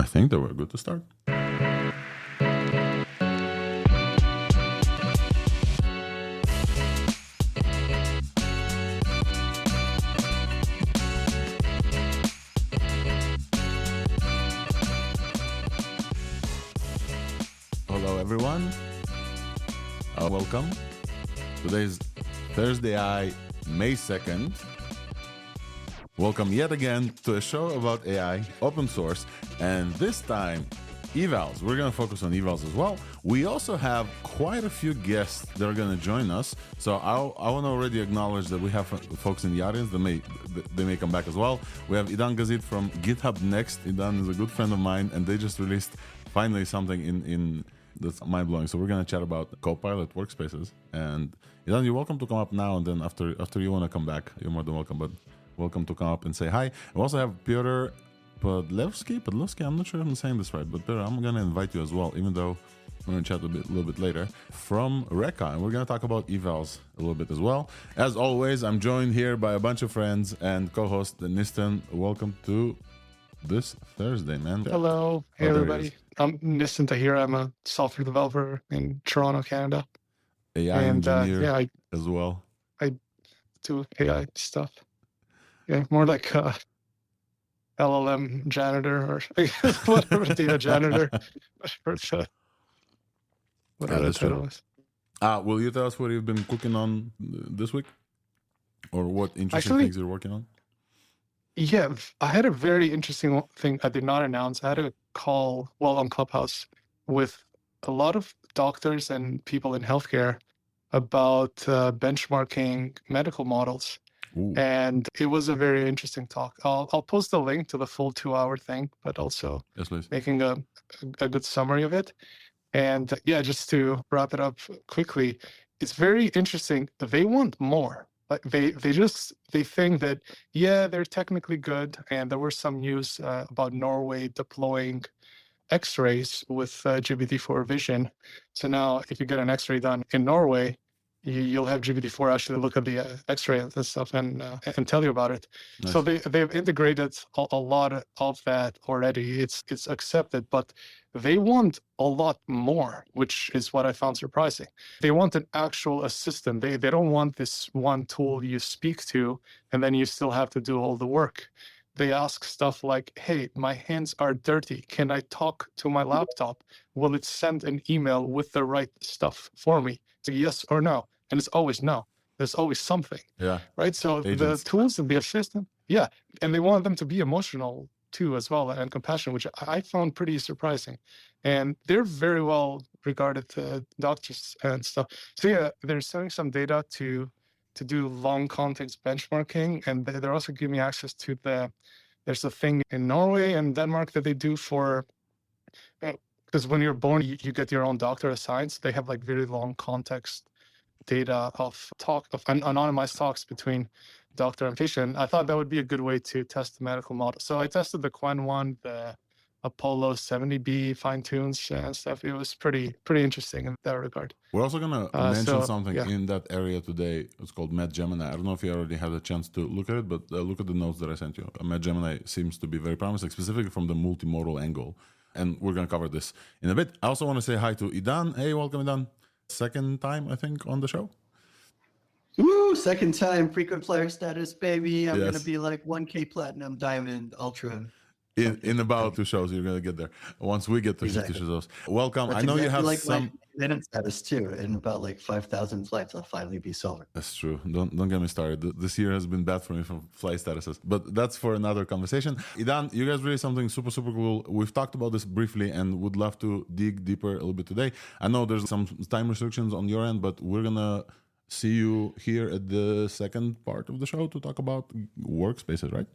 I think that we're good to start. Hello, everyone. Welcome. Today's ThursdAI, May 2nd. Welcome yet again to a show about AI, open source, and this time, Evals. We're going to focus on Evals as well. We also have quite a few guests that are going to join us. So I want to already acknowledge that we have folks in the audience that may come back as well. We have Idan Gazit from GithubNext. Idan is a good friend of mine, and they just released finally something in that's mind-blowing. So we're going to chat about Copilot Workspaces. And Idan, you're welcome to come up now, and then after you want to come back, you're more than welcome. But welcome to come up and say hi. We also have Piotr Podlewski, I'm not sure if I'm saying this right, but Piotr, I'm going to invite you as well, even though we're going to chat a little bit later, from Reka, and we're going to talk about Evals a little bit as well. As always, I'm joined here by a bunch of friends and co-host Nistan. Welcome to this Thursday, man. Hello. Hey, everybody. I'm Nistan Tahir. I'm a software developer in Toronto, Canada. AI engineer I as well. I do AI stuff. Yeah, more like LLM janitor or whatever, data janitor. Whatever the title is. Will you tell us what you've been cooking on this week? Or what interesting things you're working on? Yeah, I had a very interesting thing I did not announce. I had a call, on Clubhouse with a lot of doctors and people in healthcare about benchmarking medical models. Ooh. And it was a very interesting talk. I'll post the link to the full 2-hour thing, but also making a good summary of it. And just to wrap it up quickly, it's very interesting. They want more. Like they think that, they're technically good. And there were some news about Norway deploying X-rays with GPT-4 vision. So now if you get an X-ray done in Norway, you'll have GPT-4 actually look at the X-ray and stuff and tell you about it. Nice. So they've integrated a lot of that already. It's accepted, but they want a lot more, which is what I found surprising. They want an actual assistant. They don't want this one tool you speak to and then you still have to do all the work. They ask stuff like, hey, my hands are dirty. Can I talk to my laptop? Will it send an email with the right stuff for me? It's a yes or no. And it's always no. There's always something. Yeah. Right. So the tools and the assistant. Yeah. And they want them to be emotional too, as well, and compassionate, which I found pretty surprising. And they're very well regarded doctors and stuff. So they're sending some data to do long context benchmarking. And they're also giving me access to there's a thing in Norway and Denmark that they do for, because when you're born, you get your own doctor assigned. So they have like very long context data of anonymized talks between doctor and patient. I thought that would be a good way to test the medical model. So I tested the Quen one, the Apollo 70B fine tunes and stuff. It was pretty interesting in that regard. We're also going to mention something in that area today. It's called MedGemini. I don't know if you already had a chance to look at it, but look at the notes that I sent you. MedGemini seems to be very promising, specifically from the multimodal angle. And we're going to cover this in a bit. I also want to say hi to Idan. Hey, welcome, Idan. Second time, I think, on the show. Woo! Second time, frequent player status, baby. I'm going to be like 1K Platinum, Diamond, Ultra. In about 2 shows, you're going to get there. Once we get to 50 shows. Welcome. That's I know you have like some... minute status too. In about like 5,000 flights, I'll finally be solar. That's true. Don't get me started. This year has been bad for me for flight statuses. But that's for another conversation. Idan, you guys really something super, super cool. We've talked about this briefly and would love to dig deeper a little bit today. I know there's some time restrictions on your end, but we're going to see you here at the second part of the show to talk about workspaces, right?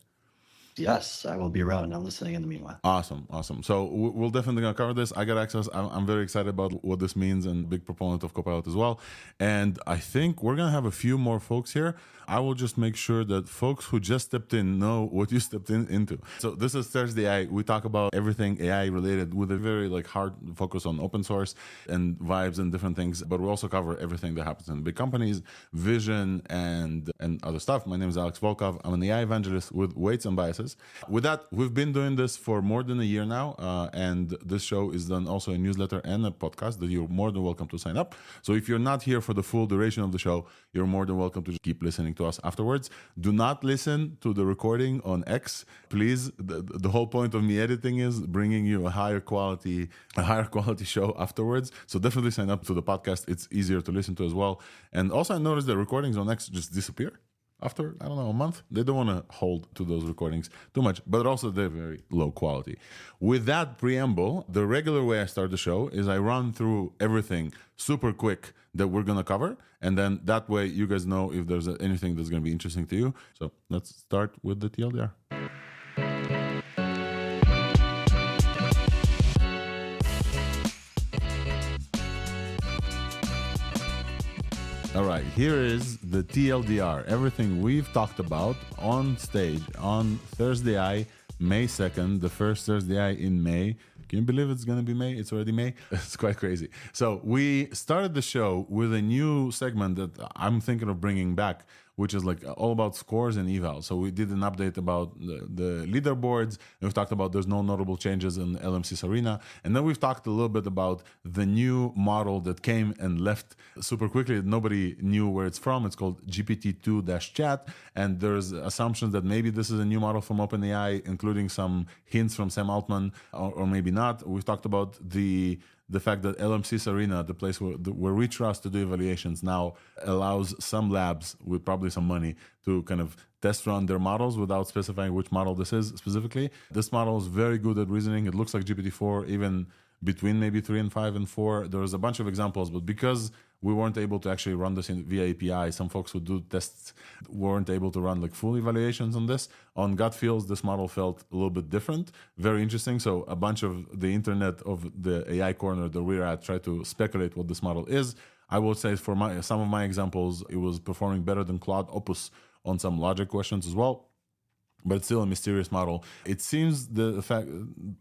Yes, I will be around. I'm listening in the meanwhile. Awesome. So we'll definitely gonna cover this. I got access. I'm very excited about what this means and big proponent of Copilot as well. And I think we're gonna have a few more folks here. I will just make sure that folks who just stepped in know what you stepped into. So this is ThursdAI. We talk about everything AI related with a very hard focus on open source and vibes and different things. But we also cover everything that happens in big companies, vision and other stuff. My name is Alex Volkov. I'm an AI evangelist with Weights and Biases. is. With that, we've been doing this for more than a year now, and this show is done also a newsletter and a podcast that you're more than welcome to sign up. So if you're not here for the full duration of the show, you're more than welcome to keep listening to us afterwards. Do not listen to the recording on X. Please, the whole point of me editing is bringing you a higher quality show afterwards. So definitely sign up to the podcast. It's easier to listen to as well. And also I noticed that recordings on X just disappear after, I don't know, a month. They don't want to hold to those recordings too much, but also they're very low quality. With that preamble, the regular way I start the show is I run through everything super quick that we're going to cover. And then that way you guys know if there's anything that's going to be interesting to you. So let's start with the TLDR. All right, here is the TLDR, everything we've talked about on stage on ThursdAI, May 2nd, the first ThursdAI in May. Can you believe it's going to be May? It's already May. It's quite crazy. So we started the show with a new segment that I'm thinking of bringing back, which is like all about scores and evals. So we did an update about the leaderboards, and we've talked about there's no notable changes in LMsys arena. And then we've talked a little bit about the new model that came and left super quickly. Nobody knew where it's from. It's called GPT2-chat. And there's assumptions that maybe this is a new model from OpenAI, including some hints from Sam Altman, or maybe not. We've talked about the fact that LMsys Arena, the place where we trust to do evaluations, now allows some labs with probably some money to kind of test run their models without specifying which model this is specifically. This model is very good at reasoning. It looks like GPT-4, even between maybe 3 and 5 and 4. There's a bunch of examples, but because we weren't able to actually run this via API, some folks who do tests weren't able to run like full evaluations on this. On gut feels, this model felt a little bit different. Very interesting. So a bunch of the internet of the AI corner that we're at try to speculate what this model is. I would say for some of my examples, it was performing better than Claude Opus on some logic questions as well. But it's still a mysterious model. It seems the fact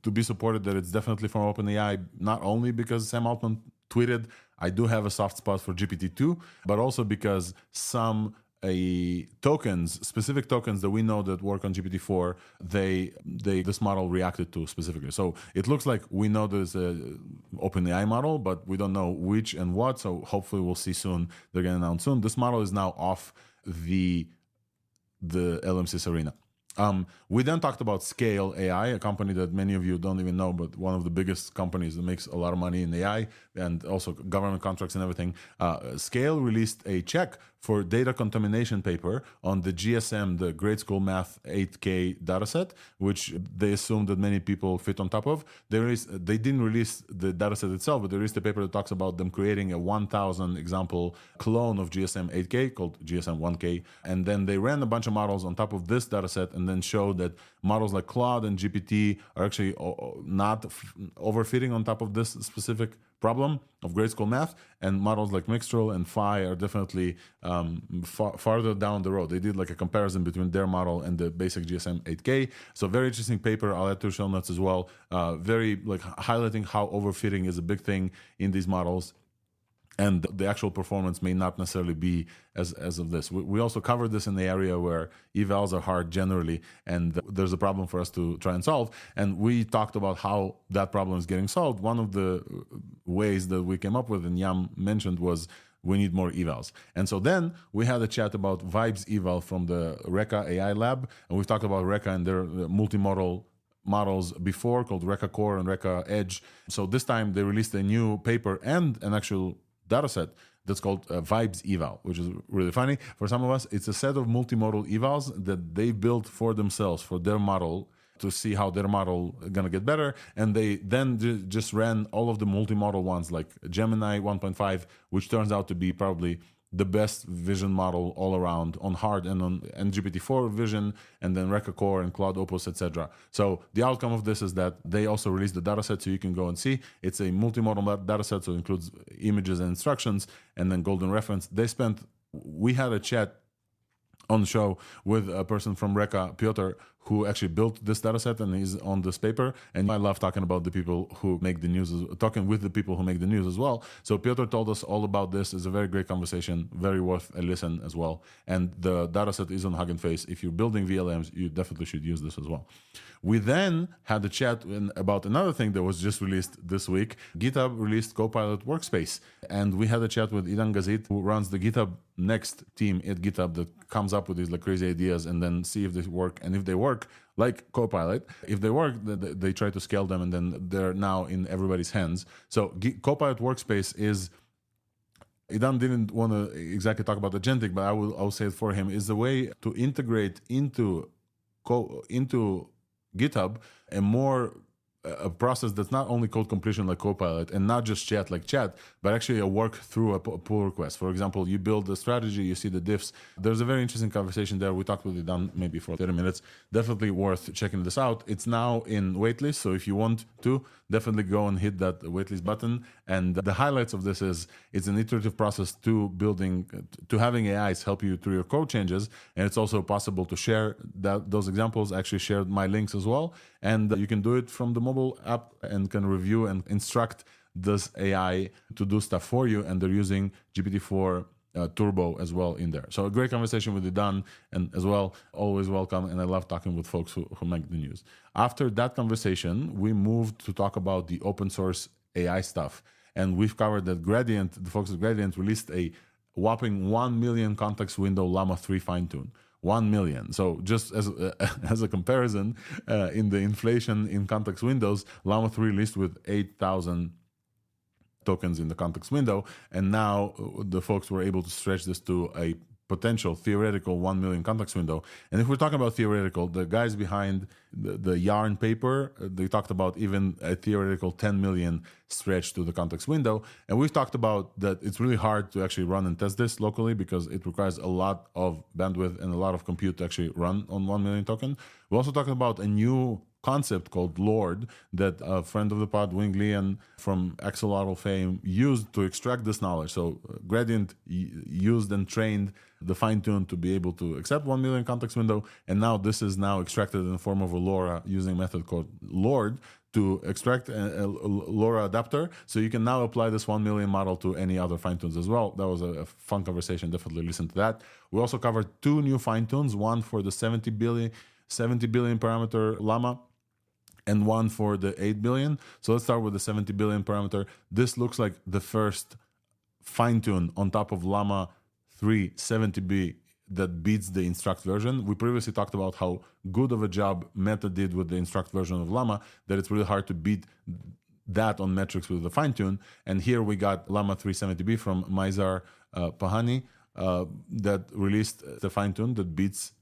to be supported that it's definitely from OpenAI, not only because Sam Altman tweeted, I do have a soft spot for GPT-2, but also because some specific tokens that we know that work on GPT-4, this model reacted to specifically. So it looks like we know there's an OpenAI model, but we don't know which and what. So hopefully we'll see soon. They're going to announce soon. This model is now off the LMsys arena. We then talked about Scale AI, a company that many of you don't even know, but one of the biggest companies that makes a lot of money in AI and also government contracts and everything. Scale released a check for data contamination paper on the GSM, the Grade School Math 8K dataset, which they assumed that many people fit on top of. They didn't release the dataset itself, but they released a paper that talks about them creating a 1,000 example clone of GSM 8K called GSM 1K. And then they ran a bunch of models on top of this dataset and then showed that models like Claude and GPT are actually not overfitting on top of this specific problem of grade school math, and models like Mixtral and Phi are definitely farther down the road. They did like a comparison between their model and the basic GSM 8K. So very interesting paper. I'll add to show notes as well. Very like highlighting how overfitting is a big thing in these models. And the actual performance may not necessarily be as of this. We also covered this in the area where evals are hard generally, and there's a problem for us to try and solve. And we talked about how that problem is getting solved. One of the ways that we came up with, and Yam mentioned, was we need more evals. And so then we had a chat about Vibes eval from the Reka AI lab, and we've talked about Reka and their multimodal models before called Reka Core and Reka Edge. So this time they released a new paper and an actual dataset that's called Vibes eval, which is really funny. For some of us, it's a set of multimodal evals that they built for themselves, for their model, to see how their model is going to get better. And they then just ran all of the multimodal ones like Gemini 1.5, which turns out to be probably the best vision model all around on hard and on GPT-4 vision, and then Reka Core and Claude Opus, etc. So the outcome of this is that they also released the dataset so you can go and see. It's a multimodal dataset, so it includes images and instructions, and then golden reference. We had a chat on the show with a person from Reka, Piotr, who actually built this data set and is on this paper. And I love talking about the people who make the news, talking with the people who make the news as well. So Piotr told us all about this. It's a very great conversation, very worth a listen as well. And the data set is on Hugging Face. If you're building VLMs, you definitely should use this as well. We then had a chat about another thing that was just released this week. GitHub released Copilot Workspace. And we had a chat with Idan Gazit, who runs the GithubNext team at GitHub that comes up with these like crazy ideas and then see if they work. And if they work, like Copilot, if they work, they try to scale them and then they're now in everybody's hands. So Copilot Workspace is, Idan didn't want to exactly talk about agentic, but I'll say it for him, is a way to integrate into GitHub a process that's not only code completion like Copilot and not just chat like chat, but actually a work through a pull request. For example, you build a strategy, you see the diffs. There's a very interesting conversation there. We talked with Idan maybe for 30 minutes. Definitely worth checking this out. It's now in waitlist, so if you want to, definitely go and hit that waitlist button. And the highlights of this is it's an iterative process to having AIs help you through your code changes. And it's also possible to share those examples. I actually shared my links as well. And you can do it from the mobile app and can review and instruct this AI to do stuff for you. And they're using GPT-4 Turbo as well in there. So a great conversation with Idan, and as well, always welcome. And I love talking with folks who make the news. After that conversation, we moved to talk about the open source AI stuff. And we've covered that Gradient, the folks at Gradient released a whopping 1 million context window LLama3 fine-tune. 1 million. So just as a comparison, in the inflation in context windows, LLama3 released with 8,000 tokens in the context window, and now the folks were able to stretch this to a potential theoretical 1 million context window. And if we're talking about theoretical, the guys behind the Yarn paper, they talked about even a theoretical 10 million stretch to the context window. And we've talked about that it's really hard to actually run and test this locally because it requires a lot of bandwidth and a lot of compute to actually run on 1 million token. We also talked about a new concept called Lord that a friend of the pod, Wing Lian from Axolotl fame, used to extract this knowledge. So Gradient used and trained the fine-tune to be able to accept 1 million context window. And now this is now extracted in the form of a LoRa using a method called Lord to extract a LoRa adapter. So you can now apply this 1 million model to any other fine-tunes as well. That was a fun conversation. Definitely listen to that. We also covered 2 new fine-tunes, one for the 70 billion parameter Llama, and one for the 8 billion. So let's start with the 70 billion parameter. This looks like the first fine-tune on top of Llama 3 70B that beats the instruct version. We previously talked about how good of a job Meta did with the instruct version of Llama, that it's really hard to beat that on metrics with the fine-tune. And here we got Llama 3 70B from Maizar Pahani that released the fine-tune that beats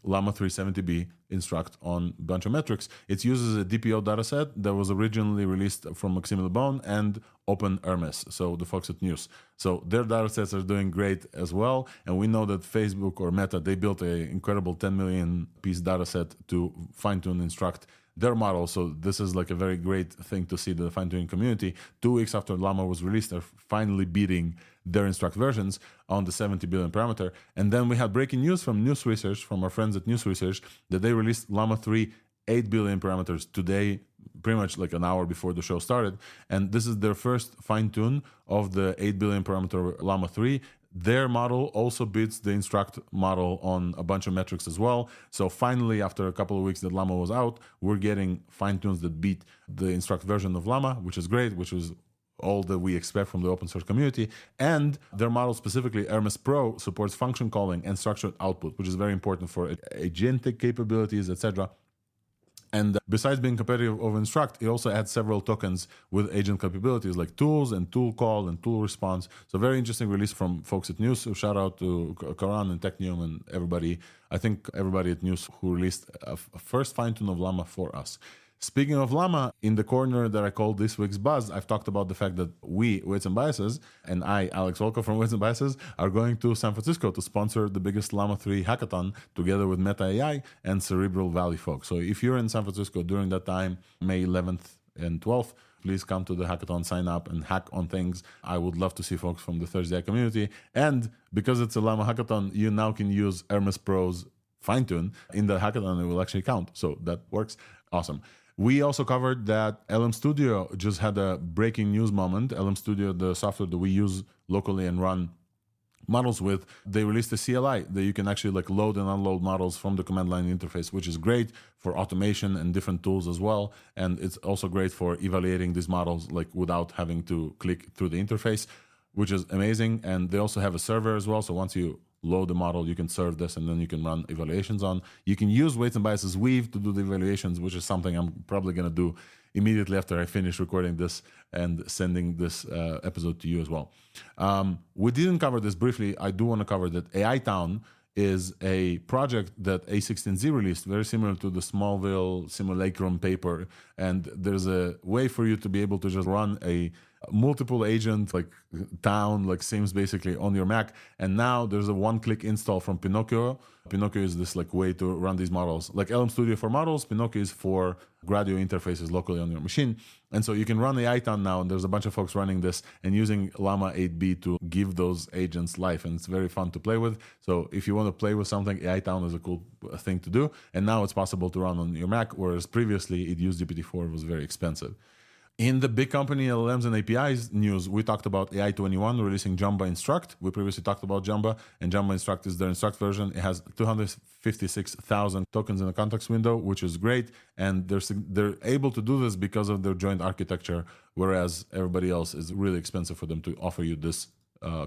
Llama 3 70B instruct on a bunch of metrics. It uses a DPO dataset that was originally released from Maxime Lebon and Open Hermes, so the folks at News. So their datasets are doing great as well. And we know that Facebook or Meta, they built an incredible 10 million piece dataset to fine-tune instruct their model. So this is like a very great thing to see the fine-tuning community. 2 weeks after Llama was released, they're finally beating their instruct versions on the 70 billion parameter. And then we had breaking news from News Research, from our friends at News Research, that they released Llama 3 8 billion parameters today, pretty much like an hour before the show started. And this is their first fine-tune of the 8 billion parameter Llama 3. Their model also beats the instruct model on a bunch of metrics as well. So finally, after a couple of weeks that Llama was out, we're getting fine-tunes that beat the instruct version of Llama, which is great, which is all that we expect from the open source community. And their model, specifically Hermes Pro, supports function calling and structured output, which is very important for agentic capabilities, etc. And besides being competitive over instruct, it also adds several tokens with agent capabilities like tools and tool call and tool response. So very interesting release from folks at News. So shout out to Karan and Technium and everybody. I think everybody at News who released a first fine-tune of Llama for us. Speaking of Llama, in the corner that I call this week's buzz, I've talked about the fact that we, Weights and Biases, and I, Alex Volkov from Weights and Biases, are going to San Francisco to sponsor the biggest Llama 3 hackathon together with Meta AI and Cerebral Valley folks. So if you're in San Francisco during that time, May 11th and 12th, please come to the hackathon, sign up and hack on things. I would love to see folks from the ThursdAI community. And because it's a Llama hackathon, you now can use Hermes Pro's fine-tune in the hackathon, it will actually count. So that works. Awesome. We also covered that LM Studio just had a breaking news moment. LM Studio, the software that we use locally and run models with, they released a CLI that you can actually like load and unload models from the command line interface, which is great for automation and different tools as well. And it's also great for evaluating these models like without having to click through the interface, which is amazing. And they also have a server as well. So once you load the model, you can serve this and then you can run evaluations on. You can use weights and biases weave to do the evaluations, which is something I'm probably going to do immediately after I finish recording this and sending this episode to you as well. We didn't cover this briefly. I do want to cover that AI Town is a project that A16Z released, very similar to the Smallville simulacrum paper. And there's a way for you to be able to just run a multiple agent like town like Sims basically on your Mac. And now there's a one-click install from Pinocchio. Pinocchio is this like way to run these models. Like LM Studio for models, Pinocchio is for Gradio interfaces locally on your machine. And so you can run AI Town now, and there's a bunch of folks running this and using Llama 8B to give those agents life. And it's very fun to play with. So if you want to play with something, AI Town is a cool thing to do. And now it's possible to run on your Mac, whereas previously it used GPT-4, was very expensive. In the big company LLMs and APIs news, we talked about AI21 releasing Jamba Instruct. We previously talked about Jamba, and Jamba Instruct is their Instruct version. It has 256,000 tokens in the context window, which is great. And they're able to do this because of their joint architecture, whereas everybody else is really expensive for them to offer you this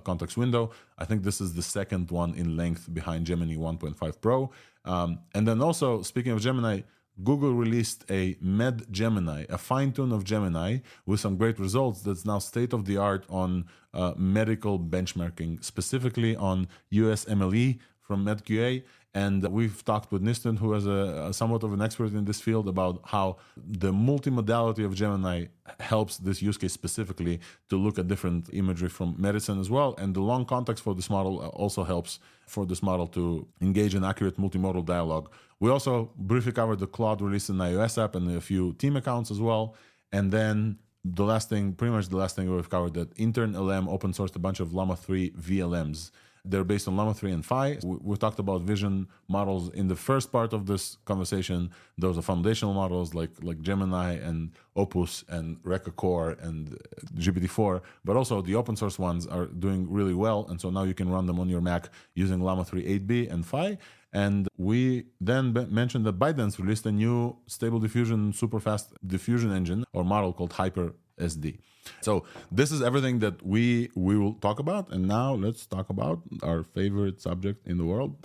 context window. I think this is the second one in length behind Gemini 1.5 Pro. And then also, speaking of Gemini, Google released a Med Gemini, a fine-tune of Gemini with some great results that's now state-of-the-art on medical benchmarking, specifically on USMLE from MedQA. And we've talked with Nistan, who is somewhat of an expert in this field, about how the multimodality of Gemini helps this use case specifically to look at different imagery from medicine as well. And the long context for this model also helps for this model to engage in accurate multimodal dialogue. We also briefly covered the Claude release in iOS app and a few team accounts as well. And then pretty much the last thing we've covered, that Intern LM open sourced a bunch of Llama 3 VLMs. They're based on Llama 3 and Phi. We talked about vision models in the first part of this conversation. Those are foundational models like Gemini and Opus and Reka Core and GPT-4, but also the open source ones are doing really well. And so now you can run them on your Mac using Llama 3 8B and Phi. And we then mentioned that ByteDance released a new stable diffusion, super fast diffusion engine or model called HyperSD. So this is everything that we will talk about. And now let's talk about our favorite subject in the world.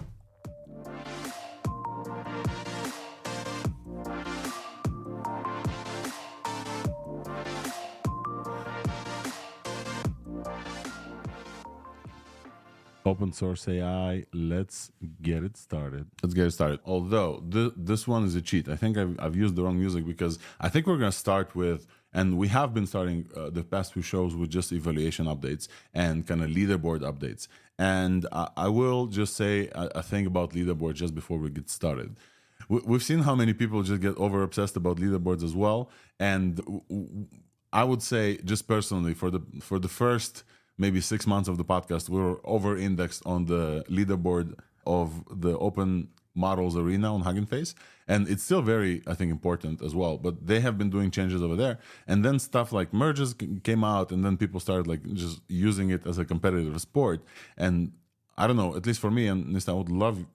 Open source AI, let's get it started. Although this one is a cheat. I think I've used the wrong music, because I think we're going to start with, and we have been starting the past few shows with just evaluation updates and kind of leaderboard updates. And I will just say a thing about leaderboard just before we get started. We've seen how many people just get over obsessed about leaderboards as well. And I would say, just personally, for the first maybe 6 months of the podcast, we were over-indexed on the leaderboard of the open models arena on Hugging Face. And it's still very, I think, important as well. But they have been doing changes over there. And then stuff like merges came out, and then people started like just using it as a competitive sport. And I don't know, at least for me, and Nista, I would love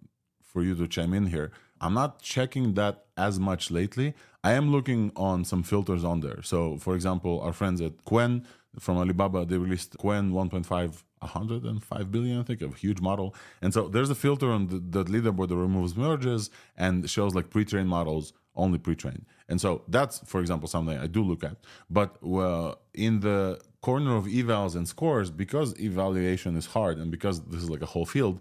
for you to chime in here. I'm not checking that as much lately. I am looking on some filters on there. So, for example, our friends at Qwen from Alibaba, they released Qwen 1.5, 105 billion, I think, a huge model. And so there's a filter on the leaderboard that removes merges and shows like pre-trained models, only pre-trained. And so that's, for example, something I do look at. But in the corner of evals and scores, because evaluation is hard and because this is like a whole field,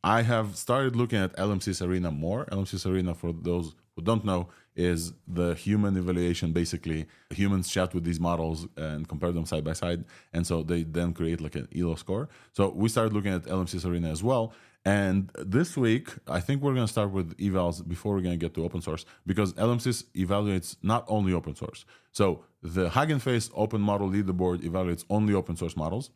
I have started looking at LMsys Arena more. LMsys Arena, for those who don't know, is the human evaluation. Basically, humans chat with these models and compare them side by side. And so they then create like an ELO score. So we started looking at LMsys Arena as well. And this week, I think we're going to start with evals before we're going to get to open source, because LMsys evaluates not only open source. So the Hugging Face open model leaderboard evaluates only open source models.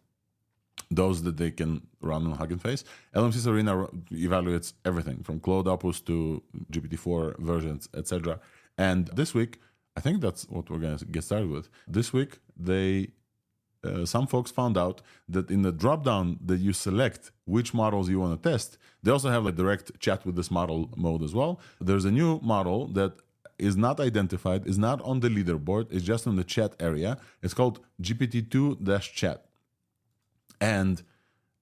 those that they can run on Hugging Face. LMsys Arena evaluates everything from Claude Opus to GPT-4 versions, etc. And this week, I think that's what we're going to get started with. This week, some folks found out that in the dropdown that you select which models you want to test, they also have a direct chat with this model mode as well. There's a new model that is not identified, is not on the leaderboard, it's just on the chat area. It's called GPT2-chat. And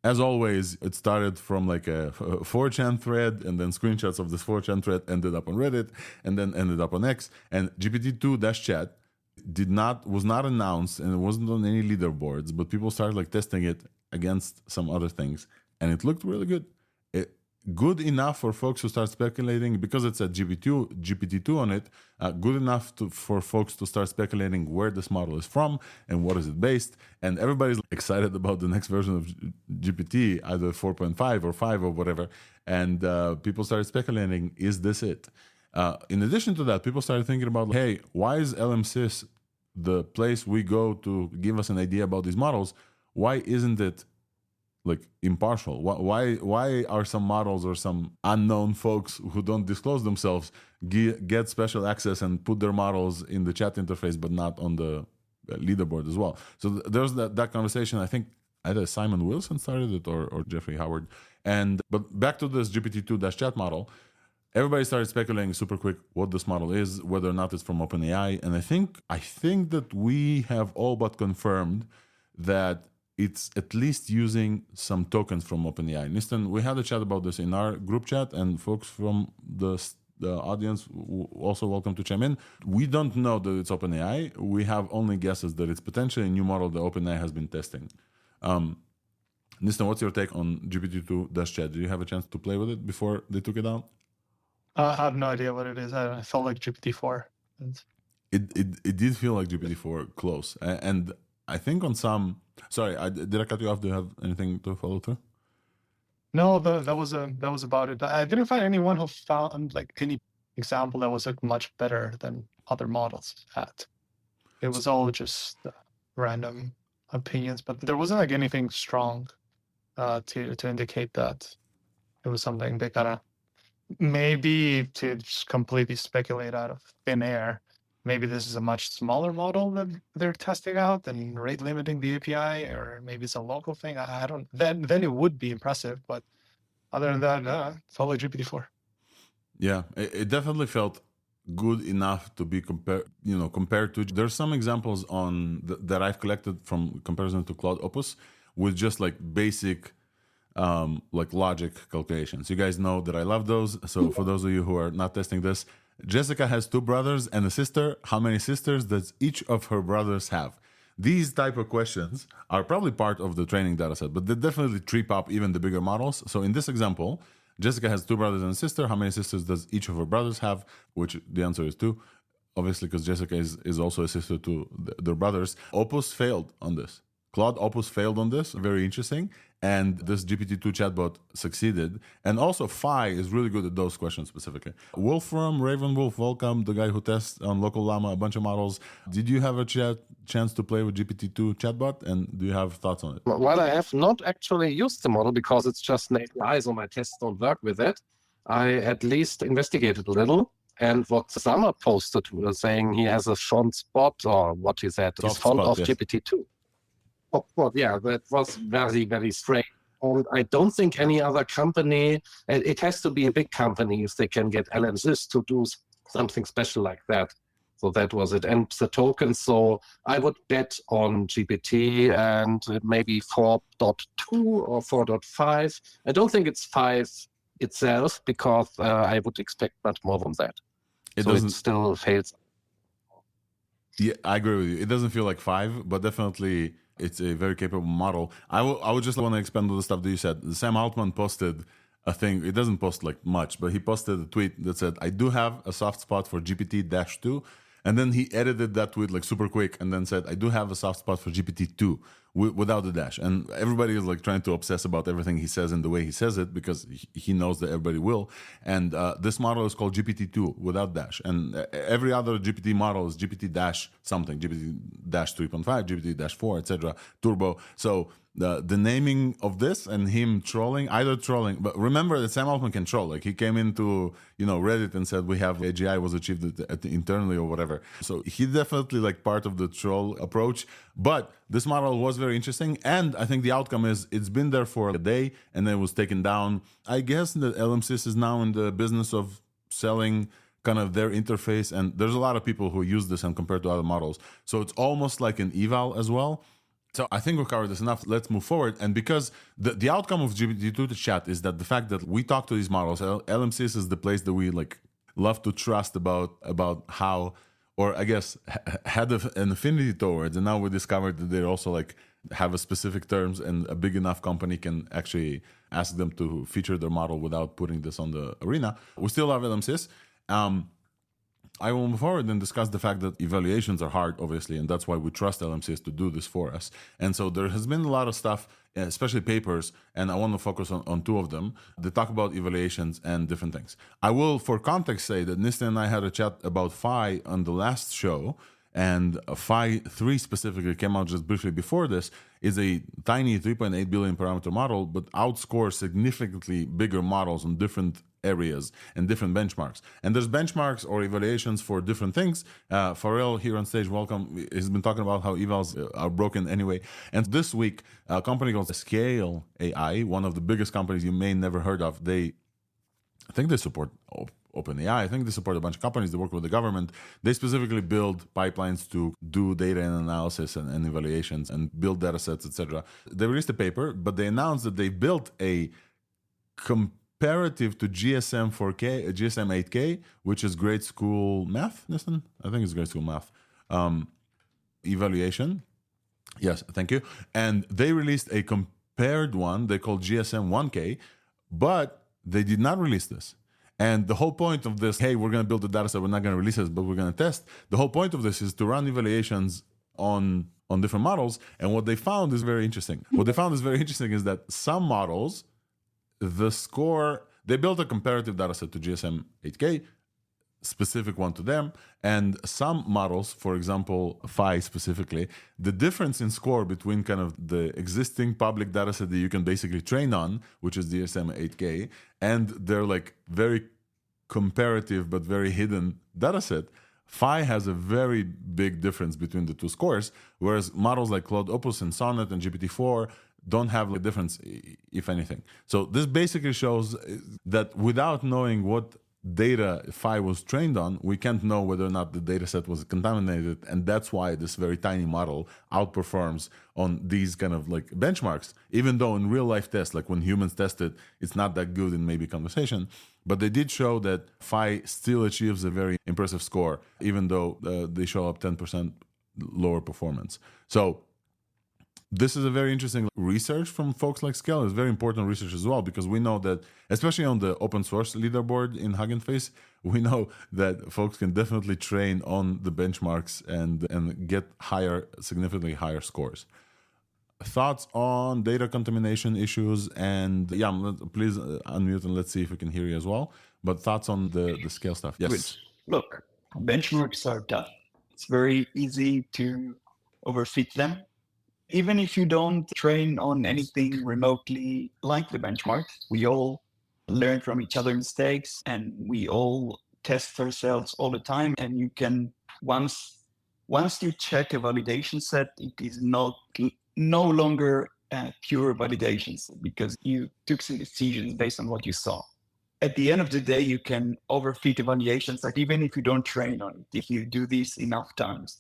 as always, it started from like a 4chan thread, and then screenshots of this 4chan thread ended up on Reddit, and then ended up on X. And GPT2-chat was not announced, and it wasn't on any leaderboards, but people started like testing it against some other things, and it looked really good. Good enough for folks to start speculating, because it's a GPT-2 on it, good enough for folks to start speculating where this model is from and what is it based. And everybody's excited about the next version of GPT, either 4.5 or 5 or whatever. And people started speculating, is this it? In addition to that, people started thinking about, hey, why is LMsys the place we go to give us an idea about these models? Why isn't it like impartial? Why are some models or some unknown folks who don't disclose themselves get special access and put their models in the chat interface, but not on the leaderboard as well? So there's that conversation. I think either Simon Wilson started it or Jeffrey Howard. But back to this GPT2-chat model, everybody started speculating super quick what this model is, whether or not it's from OpenAI. And I think that we have all but confirmed that it's at least using some tokens from OpenAI. Listen, we had a chat about this in our group chat, and folks from the audience also welcome to chime in. We don't know that it's OpenAI. We have only guesses that it's potentially a new model that OpenAI has been testing. Listen, what's your take on GPT2-chat? Did you have a chance to play with it before they took it out? I have no idea what it is. I felt like GPT-4. It did feel like GPT-4 close. And I think on some... Sorry, did I cut you off? Do you have anything to follow through? No, that was about it. I didn't find anyone who found like any example that was like much better than other models at. It was all just random opinions, but there wasn't like anything strong to indicate that it was something they kind of maybe to just completely speculate out of thin air. Maybe this is a much smaller model that they're testing out and rate limiting the API, or maybe it's a local thing. I don't. Then it would be impressive, but other than that, it's all like GPT-4. Yeah, it definitely felt good enough to be compared to. There's some examples that I've collected from comparison to Claude Opus with just like basic like logic calculations. You guys know that I love those. So for those of you who are not testing this, Jessica has 2 brothers and a sister. How many sisters does each of her brothers have? These type of questions are probably part of the training data set, but they definitely trip up even the bigger models. So in this example, Jessica has 2 brothers and a sister. How many sisters does each of her brothers have? Which the answer is 2, obviously, because Jessica is also a sister to their brothers. Opus failed on this. Claude Opus failed on this, very interesting. And this GPT-2 chatbot succeeded. And also Phi is really good at those questions specifically. Wolfram, Ravenwolf, welcome, the guy who tests on Local Llama a bunch of models. Did you have a chance to play with GPT-2 chatbot? And do you have thoughts on it? Well, I have not actually used the model because it's just an API, so my tests don't work with it. I at least investigated a little. And what Summer posted was saying he has a font spot, or what he said, is font of yes. GPT-2. Well, yeah, that was very, very strange. I don't think any other company, it has to be a big company if they can get LMsys to do something special like that. So that was it. And the tokens, so I would bet on GPT and maybe 4.2 or 4.5. I don't think it's 5 itself, because I would expect much more from that. It still fails. Yeah, I agree with you. It doesn't feel like 5, but definitely it's a very capable model. I would just want to expand on the stuff that you said. Sam Altman posted a thing. It doesn't post like much, but he posted a tweet that said, I do have a soft spot for GPT-2. And then he edited that tweet like super quick and then said, I do have a soft spot for GPT-2 without the dash. And everybody is like trying to obsess about everything he says and the way he says it, because he knows that everybody will. And this model is called GPT-2 without dash. And every other GPT model is GPT dash something, GPT dash 3.5, GPT dash 4, etc. Turbo. So the naming of this and him trolling, but remember that Sam Altman can troll. Like he came into Reddit and said we have AGI was achieved internally or whatever. So he definitely like part of the troll approach. But this model was very interesting, and I think the outcome is it's been there for a day and then it was taken down. I guess that LMsys is now in the business of selling kind of their interface, and there's a lot of people who use this and compare to other models. So it's almost like an eval as well. So I think we covered this enough. Let's move forward. And because the outcome of GPT2 to chat is that the fact that we talk to these models, LMsys is the place that we like love to trust about how, or I guess had an affinity towards. And now we discovered that they also like have a specific terms, and a big enough company can actually ask them to feature their model without putting this on the arena. We still have LMsys. I will move forward and discuss the fact that evaluations are hard, obviously, and that's why we trust LMsys to do this for us. And so there has been a lot of stuff, especially papers, and I want to focus on two of them. They talk about evaluations and different things. I will, for context, say that Nisten and I had a chat about Phi on the last show, and Phi 3 specifically came out just briefly before this, is a tiny 3.8 billion parameter model, but outscores significantly bigger models on different areas and different benchmarks. And there's benchmarks or evaluations for different things. Pharrell here on stage, welcome. He's been talking about how evals are broken anyway. And this week, a company called Scale AI, one of the biggest companies you may never heard of, I think they support OpenAI. I think they support a bunch of companies that work with the government. They specifically build pipelines to do data analysis and evaluations and build data sets, etc. They released a paper, but they announced that they built a comparative to GSM 4K, GSM 8K, which is grade school math, Nissan? I think it's grade school math. Evaluation. Yes, thank you. And they released a compared one they called GSM 1K, but they did not release this. And the whole point of this, hey, we're going to build a data set, we're not going to release it, but we're going to test. The whole point of this is to run evaluations on different models. And what they found is very interesting. What they found is very interesting is that some models, the score, they built a comparative data set to GSM 8K, specific one to them. And some models, for example, Phi specifically, the difference in score between kind of the existing public data set that you can basically train on, which is GSM 8K, and their like very comparative but very hidden data set, Phi has a very big difference between the two scores, whereas models like Claude Opus and Sonnet and GPT-4 don't have a difference, if anything. So this basically shows that without knowing what data Phi was trained on, we can't know whether or not the data set was contaminated, and that's why this very tiny model outperforms on these kind of like benchmarks, even though in real life tests, like when humans test it, it's not that good in maybe conversation. But they did show that Phi still achieves a very impressive score, even though they show up 10% lower performance. So this is a very interesting research from folks like Scale. It's very important research as well, because we know that, especially on the open source leaderboard in Hugging Face, we know that folks can definitely train on the benchmarks and get significantly higher scores. Thoughts on data contamination issues, and please unmute and let's see if we can hear you as well. But thoughts on the Scale stuff? Yes. Good. Look, benchmarks are tough. It's very easy to overfit them. Even if you don't train on anything remotely like the benchmark, we all learn from each other's mistakes and we all test ourselves all the time. And you can, once you check a validation set, it is no longer pure validations because you took some decisions based on what you saw. At the end of the day, you can overfit evaluations, like even if you don't train on it, if you do this enough times.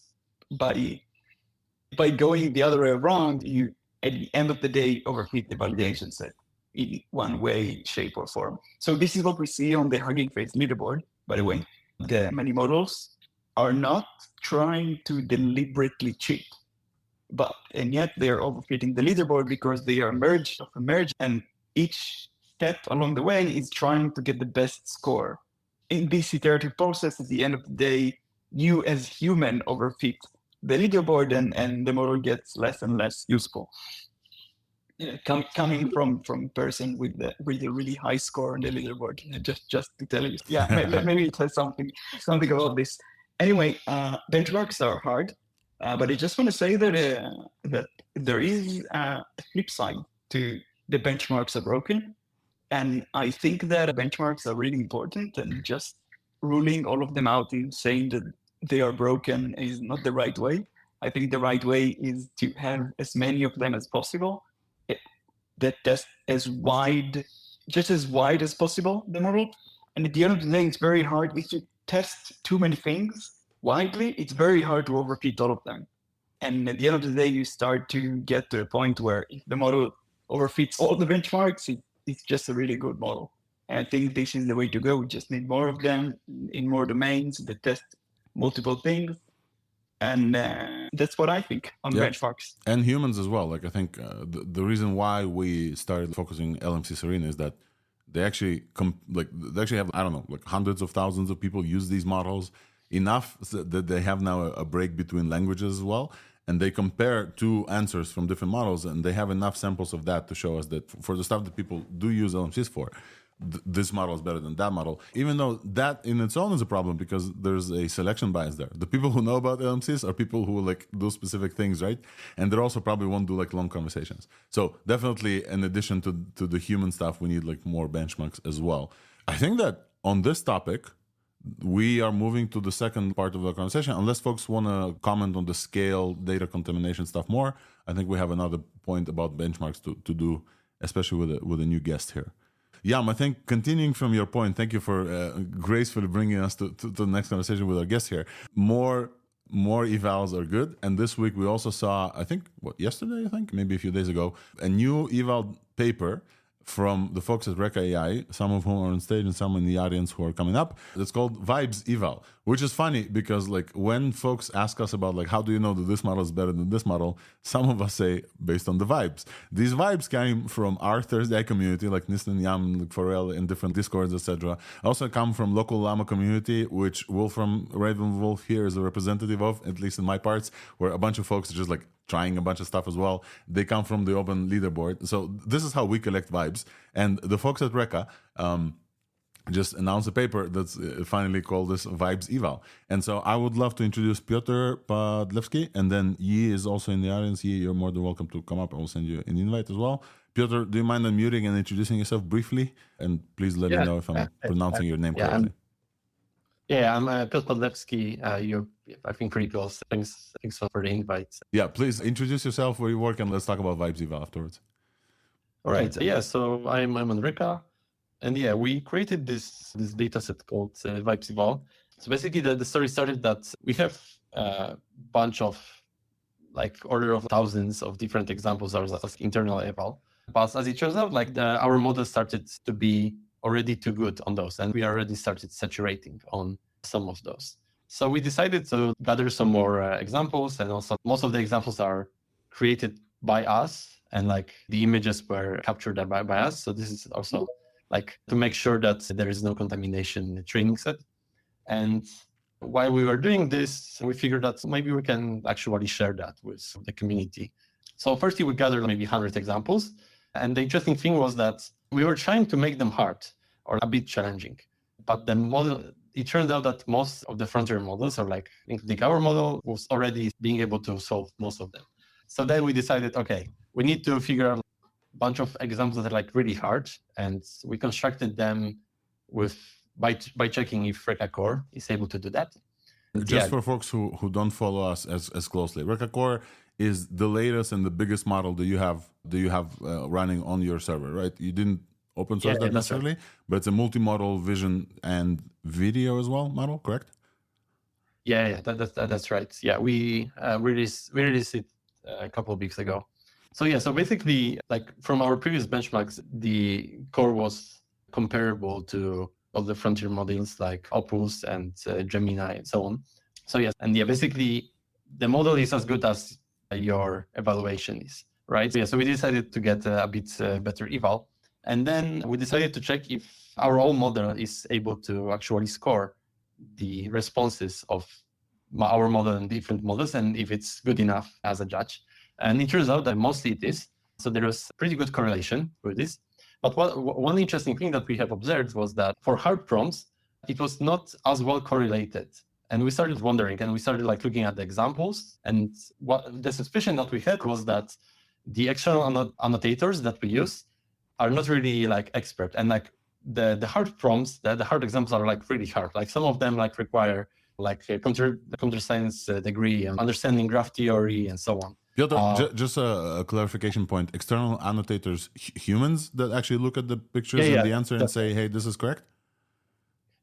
By going the other way around, you, at the end of the day, overfit the validation set in one way, shape, or form. So this is what we see on the Hugging Face leaderboard, by the way. The many models are not trying to deliberately cheat, and yet they are overfitting the leaderboard because they are merged, and each step along the way is trying to get the best score. In this iterative process, at the end of the day, you as human overfit the leaderboard and the model gets less and less useful. Coming from a person with a really high score on the leaderboard, just to tell you. Yeah, maybe it says something about this. Anyway, benchmarks are hard. But I just want to say that there is a flip side to the benchmarks are broken. And I think that benchmarks are really important, and just ruling all of them out and saying that they are broken is not the right way. I think the right way is to have as many of them as possible that test just as wide as possible, the model. And at the end of the day, it's very hard. If you test too many things widely, it's very hard to overfit all of them. And at the end of the day, you start to get to a point where if the model overfits all the benchmarks, it's just a really good model. And I think this is the way to go. We just need more of them in more domains that test multiple things. And that's what I think on benchmarks. And humans as well. Like I think the reason why we started focusing LMsys Arena is that they actually have, I don't know, like hundreds of thousands of people use these models, enough that they have now a break between languages as well. And they compare two answers from different models, and they have enough samples of that to show us that for the stuff that people do use LMsys for, this model is better than that model, even though that in its own is a problem because there's a selection bias there. The people who know about LMsys are people who like do specific things, right? And they also probably won't do like long conversations. So definitely in addition to the human stuff, we need like more benchmarks as well. I think that on this topic, we are moving to the second part of the conversation. Unless folks want to comment on the scale, data contamination stuff more, I think we have another point about benchmarks to do, especially with a new guest here. Yam, I think continuing from your point, thank you for gracefully bringing us to the next conversation with our guest here. More evals are good. And this week we also saw, I think, yesterday, maybe a few days ago, a new eval paper from the folks at Reka AI, some of whom are on stage and some in the audience who are coming up. It's called Vibes Eval, which is funny because like when folks ask us about like how do you know that this model is better than this model, some of us say based on the vibes. These vibes came from our ThursdAI community, like Nistan, Yam, like Pharrell in different discords, etc. Also come from local Llama community, which Wolf from Raven Wolf here is a representative of, at least in my parts, where a bunch of folks are just like trying a bunch of stuff as well. They come from the open leaderboard. So this is how we collect vibes. And the folks at Reka just announced a paper that's finally called this Vibes Eval. And so I would love to introduce Piotr Padlewski, and then Yi is also in the audience. Yi, you're more than welcome to come up. I will send you an invite as well. Piotr, do you mind unmuting and introducing yourself briefly? And please let me know if I'm pronouncing your name correctly. I'm Piotr Padlewski. You're, I think, pretty close. Thanks for the invite. Yeah, please introduce yourself, where you work, and let's talk about Vibes Eval afterwards. All right. Yeah, so I'm on Reka. And yeah, we created this data set called Vibes Eval. So basically the story started that we have a bunch of like order of thousands of different examples as internal eval. But as it turns out, like our model started to be already too good on those, and we already started saturating on some of those. So we decided to gather some more examples, and also most of the examples are created by us, and like the images were captured by us. So this is also like to make sure that there is no contamination in the training set. And while we were doing this, we figured that maybe we can actually share that with the community. So firstly, we gathered maybe 100 examples. And the interesting thing was that we were trying to make them hard or a bit challenging. But the model, it turned out that most of the frontier models, or like including our model, was already being able to solve most of them. So then we decided, okay, we need to figure out a bunch of examples that are like really hard. And we constructed them by checking if Reka Core is able to do that. Just for folks who don't follow us as closely, Reka Core is the latest and the biggest model that you have running on your server, right? You didn't open source that necessarily, right, but it's a multi-modal vision and video as well model, correct? Yeah, that's right. Yeah, we released it a couple of weeks ago. So basically, like from our previous benchmarks, the core was comparable to all the frontier models like Opus and Gemini and so on. So yes, and yeah, basically the model is as good as your evaluation is, right? So we decided to get a bit better eval. And then we decided to check if our own model is able to actually score the responses of our model and different models, and if it's good enough as a judge. And it turns out that mostly it is. So there was pretty good correlation with this. But one interesting thing that we have observed was that for hard prompts, it was not as well correlated And we started wondering, and we started like looking at the examples. And what the suspicion that we had was that the external annotators that we use are not really like expert. And like the hard prompts, the hard examples are like really hard. Like some of them like require like a computer science degree and understanding graph theory and so on. Piotr, just a clarification point. External annotators, humans that actually look at the pictures and the answer and say, hey, this is correct?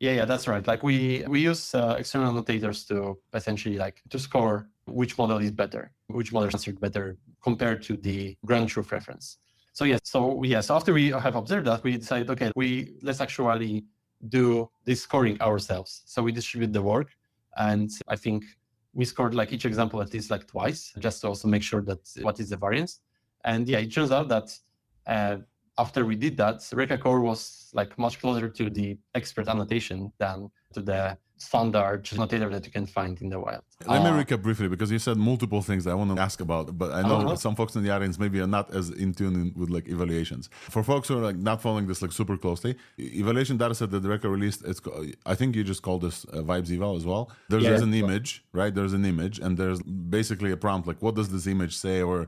Yeah, that's right. Like we use external annotators to essentially like to score which model is better, which model answered better compared to the ground truth reference. So after we have observed that, we decided, okay, let's actually do this scoring ourselves. So we distribute the work, and I think we scored like each example at least like twice, just to also make sure that what is the variance. And yeah, it turns out that after we did that, Reka core was like much closer to the expert annotation than to the standard annotator that you can find in the wild. Let me recap briefly, because you said multiple things that I want to ask about, but I know some folks in the audience maybe are not as in tune with like evaluations. For folks who are like not following this like super closely, evaluation dataset that Reka released, I think you just called this Vibes Eval as well. There's an image, right? There's an image, and there's basically a prompt like, what does this image say? Or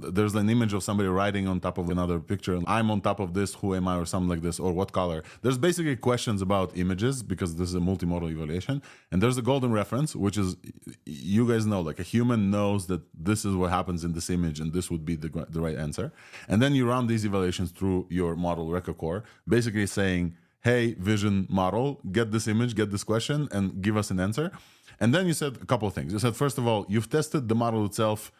there's an image of somebody riding on top of another picture, and I'm on top of this, who am I, or something like this, or what color. There's basically questions about images, because this is a multimodal evaluation. And there's a golden reference, which is, you guys know, like a human knows that this is what happens in this image and this would be the right answer. And then you run these evaluations through your model Reka core, basically saying, hey, vision model, get this image, get this question, and give us an answer. And then you said a couple of things. You said, first of all, you've tested the model itself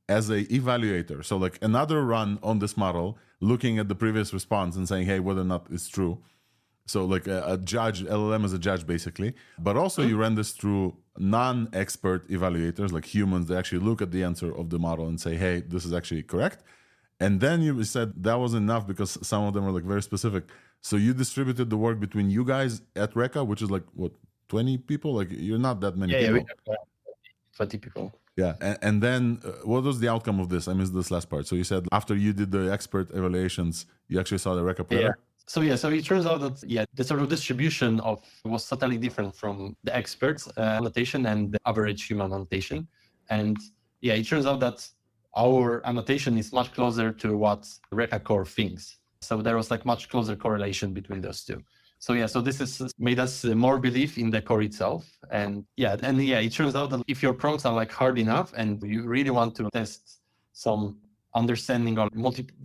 as a evaluator. So like another run on this model, looking at the previous response and saying, hey, whether or not it's true. So like a judge, LLM as a judge, basically. But also you ran this through non-expert evaluators, like humans that actually look at the answer of the model and say, hey, this is actually correct. And then you said that wasn't enough because some of them were like very specific. So you distributed the work between you guys at Reka, which is like, what, 20 people? Like you're not that many people. Yeah, 20 people. Yeah. And then what was the outcome of this? I missed this last part. So you said after you did the expert evaluations, you actually saw the Reka player? Yeah. So it turns out that the sort of distribution was totally different from the experts annotation and the average human annotation. And it turns out that our annotation is much closer to what Reka core thinks. So there was like much closer correlation between those two. So this has made us more believe in the core itself. And it turns out that if your prompts are like hard enough and you really want to test some understanding or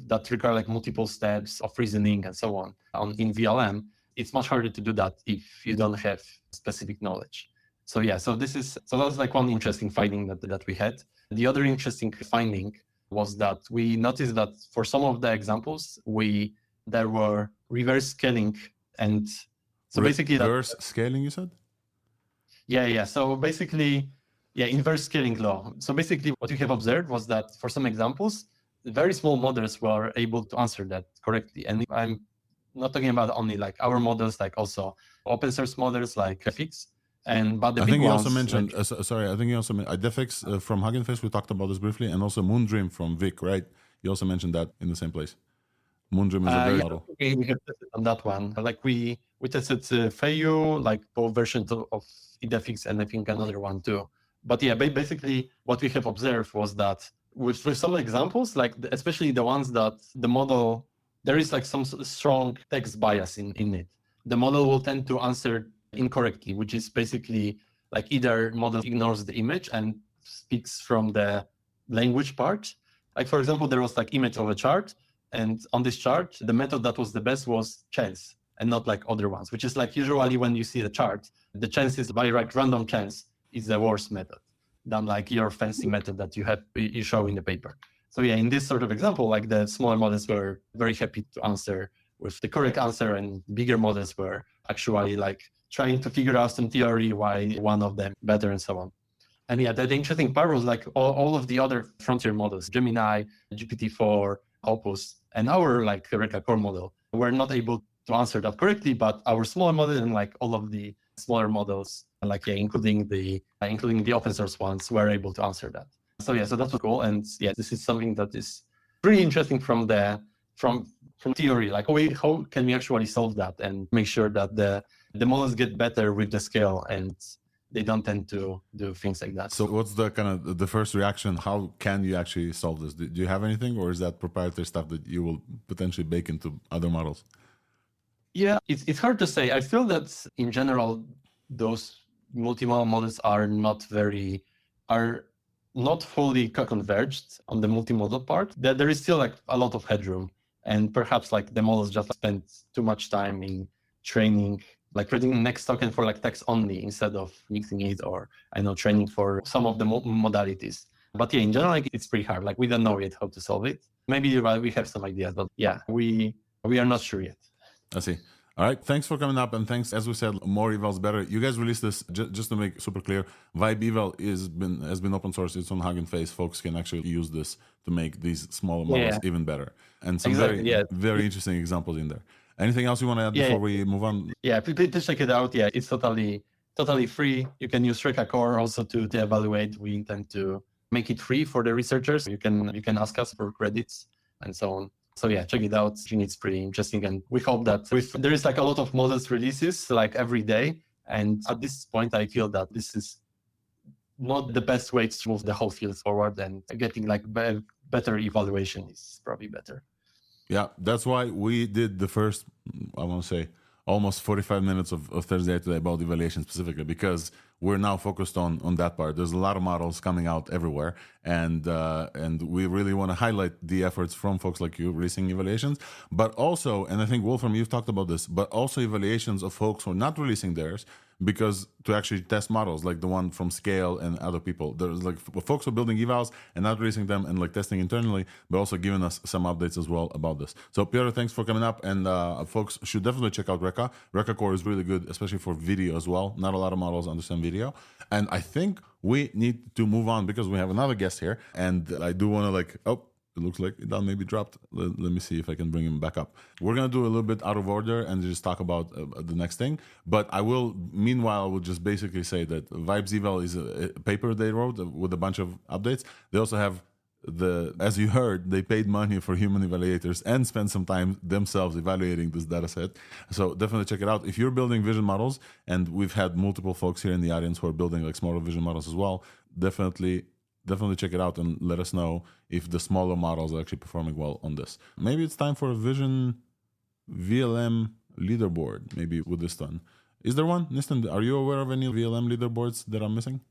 that require like multiple steps of reasoning and so on in VLM, it's much harder to do that if you don't have specific knowledge. So that's like one interesting finding that we had. The other interesting finding was that we noticed that for some of the examples, there were reverse scaling, and so basically reverse scaling, you said? Yeah. So basically, inverse scaling law. So basically, what we have observed was that for some examples, very small models were able to answer that correctly. And I'm not talking about only like our models, like also open source models like Defix. But the I big think you ones, also mentioned, Defix from Hugging Face, we talked about this briefly, and also Moondream from Vic, right? You also mentioned that in the same place. Moondream is a very model. We have tested on that one. Like we tested Feyu, like both versions of Defix, and I think another one too. But basically what we have observed was that with some examples, like especially the ones that the model, there is like some strong text bias in it. The model will tend to answer incorrectly, which is basically like either model ignores the image and speaks from the language part. Like for example, there was like image of a chart, and on this chart, the method that was the best was chance and not like other ones, which is like usually when you see the chart, the chances by like random chance is the worst method than like your fancy method that you show in the paper. So in this sort of example, like the smaller models were very happy to answer with the correct answer, and bigger models were actually like trying to figure out some theory why one of them better and so on. And the interesting part was like all of the other frontier models, Gemini, GPT-4, Opus, and our like Reka core model were not able to answer that correctly, but our smaller model and like all of the smaller models, like including the open source ones, were able to answer that. So that was cool. And this is something that is pretty interesting from theory. Like how can we actually solve that and make sure that the models get better with the scale and they don't tend to do things like that. So what's the kind of the first reaction? How can you actually solve this? Do you have anything, or is that proprietary stuff that you will potentially bake into other models? Yeah, it's hard to say. I feel that in general, those multimodal models are not fully converged on the multimodal part. There is still like a lot of headroom, and perhaps like the models just spend too much time in training, like creating next token for like text only instead of mixing it, or training for some of the modalities. But yeah, in general, like, it's pretty hard. Like we don't know yet how to solve it. Maybe we have some ideas, but yeah, we are not sure yet. I see. All right. Thanks for coming up. And thanks, as we said, more evals better. You guys released this, just to make super clear, Vibe Eval has been open source. It's on Hugging Face. Folks can actually use this to make these smaller models even better. And some very interesting examples in there. Anything else you want to add before we move on? Yeah, please check it out. Yeah, it's totally free. You can use Reka core also to evaluate. We intend to make it free for the researchers. You can ask us for credits and so on. So yeah, check it out. I think it's pretty interesting, and we hope that there is like a lot of models releases like every day. And at this point, I feel that this is not the best way to move the whole field forward, and getting like better evaluation is probably better. Yeah, that's why we did the first, I want to say, almost 45 minutes of ThursdAI today about evaluation specifically, because we're now focused on that part. There's a lot of models coming out everywhere, and we really want to highlight the efforts from folks like you releasing evaluations, but also, and I think Wolfram, you've talked about this, but also evaluations of folks who are not releasing theirs, because to actually test models like the one from Scale and other people. There's like folks who are building evals and not releasing them and like testing internally, but also giving us some updates as well about this. So Piotr, thanks for coming up, and folks should definitely check out Reka. Reka core is really good, especially for video as well. Not a lot of models understand video. And I think we need to move on because we have another guest here, and I do want to it looks like Idan maybe dropped. Let me see if I can bring him back up. We're going to do a little bit out of order and just talk about the next thing. But meanwhile, I will just basically say that Vibes Eval is a paper they wrote with a bunch of updates. They also have as you heard, they paid money for human evaluators and spent some time themselves evaluating this data set. So definitely check it out. If you're building vision models, and we've had multiple folks here in the audience who are building like smaller vision models as well, definitely check it out and let us know if the smaller models are actually performing well on this. Maybe it's time for a vision VLM leaderboard, maybe with this done. Is there one? Nistan, are you aware of any VLM leaderboards that I'm missing?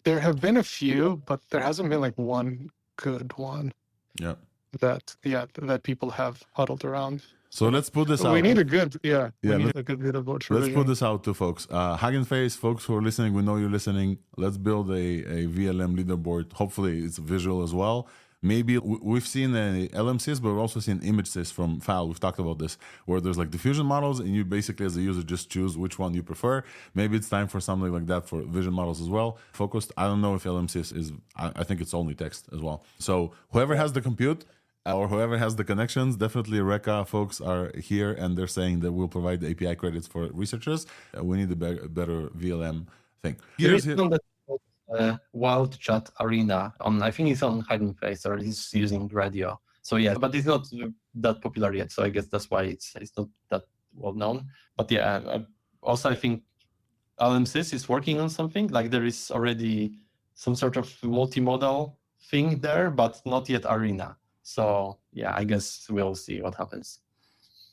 There have been a few, but there hasn't been like one good one. Yeah. That people have huddled around. So let's put this out. We need a good, we need a good leaderboard. Let's put this out to folks. Hugging Face, folks who are listening, we know you're listening. Let's build a VLM leaderboard. Hopefully it's visual as well. Maybe we've seen LMsys, but we've also seen ImageSys from FAL. We've talked about this, where there's like diffusion models, and you basically as a user just choose which one you prefer. Maybe it's time for something like that for vision models as well. Focused. I don't know if LMsys is. I think it's only text as well. So whoever has the compute or whoever has the connections, definitely Reka folks are here, and they're saying that we'll provide the API credits for researchers. We need a better VLM thing. Wild Chat Arena I think it's on Hugging Face, or it's using radio. So yeah, but it's not that popular yet. So I guess that's why it's not that well known. But yeah, also I think LMsys is working on something. Like there is already some sort of multimodal thing there, but not yet Arena. So yeah, I guess we'll see what happens.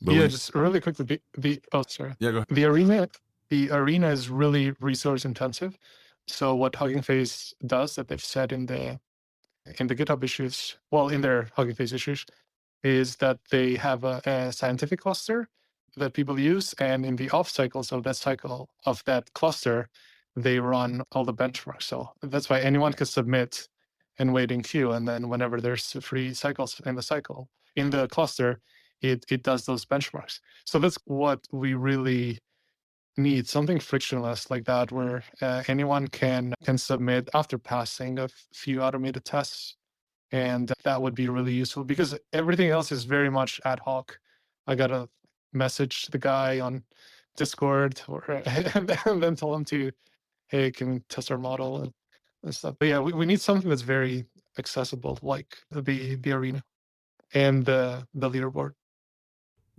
But just really quickly, go ahead. The arena is really resource intensive. So what Hugging Face does, that they've said in the GitHub issues, in their Hugging Face issues, is that they have a scientific cluster that people use, and in the off cycles of that cluster, they run all the benchmarks. So that's why anyone can submit and wait in queue, and then whenever there's free cycles in the cluster, it does those benchmarks. So that's what we really need, something frictionless like that, where anyone can submit after passing a few automated tests, and that would be really useful because everything else is very much ad hoc. I gotta message the guy on Discord and then tell him to, hey, can we test our model and stuff. But yeah, we need something that's very accessible, like the arena and the leaderboard.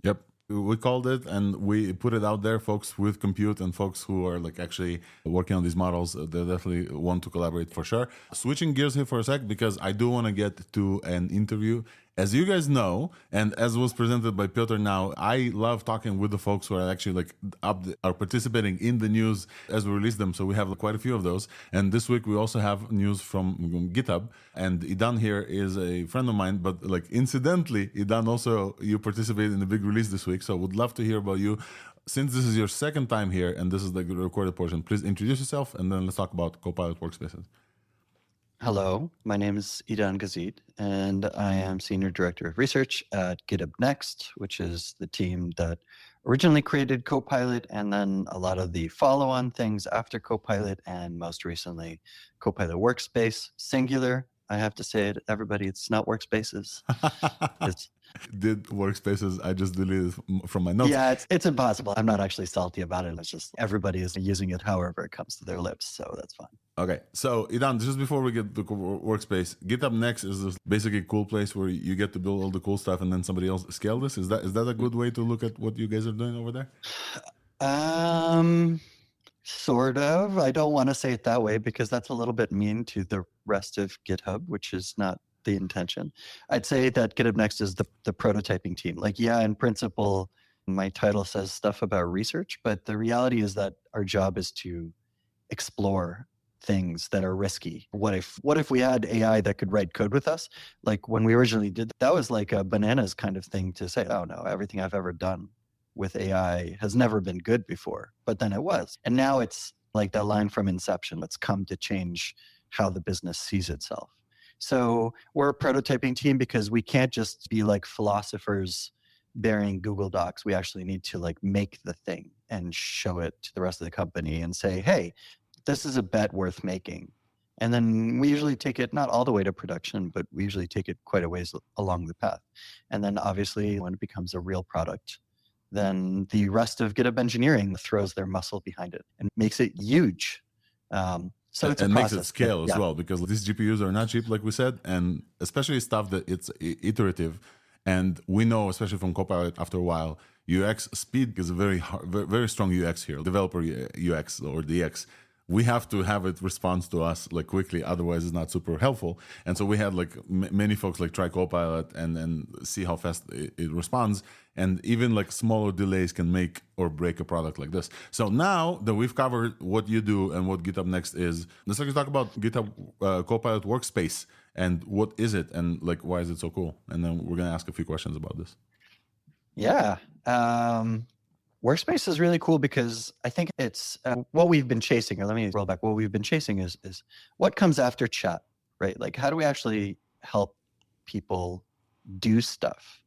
Yep. we called it, and we put it out there. Folks with compute and folks who are like actually working on these models, they definitely want to collaborate for sure. Switching gears here for a sec, because I do want to get to an interview. As you guys know, and as was presented by Piotr now, I love talking with the folks who are actually like are participating in the news as we release them. So we have quite a few of those. And this week we also have news from GitHub. And Idan here is a friend of mine, but like incidentally, Idan also, you participated in the big release this week. So I would love to hear about you. Since this is your second time here and this is the recorded portion, please introduce yourself and then let's talk about Copilot Workspaces. Hello, my name is Idan Gazit, and I am Senior Director of Research at GithubNext, which is the team that originally created Copilot, and then a lot of the follow-on things after Copilot, and most recently, Copilot Workspace, singular. I have to say it, everybody, it's not Workspaces. Did Workspaces, I just deleted from my notes. Yeah, it's impossible. I'm not actually salty about it. It's just everybody is using it however it comes to their lips, so that's fine. Okay, so Idan, just before we get to Workspace, GithubNext is this basically a cool place where you get to build all the cool stuff and then somebody else scale this. Is that a good way to look at what you guys are doing over there? Sort of. I don't want to say it that way because that's a little bit mean to the rest of GitHub, which is not the intention. I'd say that GithubNext is the prototyping team. Like, yeah, in principle, my title says stuff about research, but the reality is that our job is to explore things that are risky. What if we had AI that could write code with us? Like when we originally did that was like a bananas kind of thing to say, oh no, everything I've ever done with AI has never been good before, but then it was. And now it's like that line from Inception, let's come to change how the business sees itself. So we're a prototyping team because we can't just be like philosophers bearing Google Docs. We actually need to like make the thing and show it to the rest of the company and say, hey, this is a bet worth making. And then we usually take it not all the way to production, but we usually take it quite a ways along the path. And then obviously when it becomes a real product, then the rest of GitHub engineering throws their muscle behind it and makes it huge. So it's and a makes process, it scale yeah. as well, because these GPUs are not cheap, like we said, and especially stuff that it's iterative. And we know, especially from Copilot, after a while, UX speed is a very strong UX here, developer UX or DX. We have to have it respond to us like quickly, otherwise it's not super helpful. And so we had like many folks like try Copilot and see how fast it responds. And even like smaller delays can make or break a product like this. So now that we've covered what you do and what GithubNext is, let's talk about GitHub Copilot Workspace and what is it and like why is it so cool? And then we're gonna ask a few questions about this. Yeah. Workspace is really cool because I think it's what we've been chasing, or let me roll back. What we've been chasing is what comes after chat, right? Like how do we actually help people do stuff?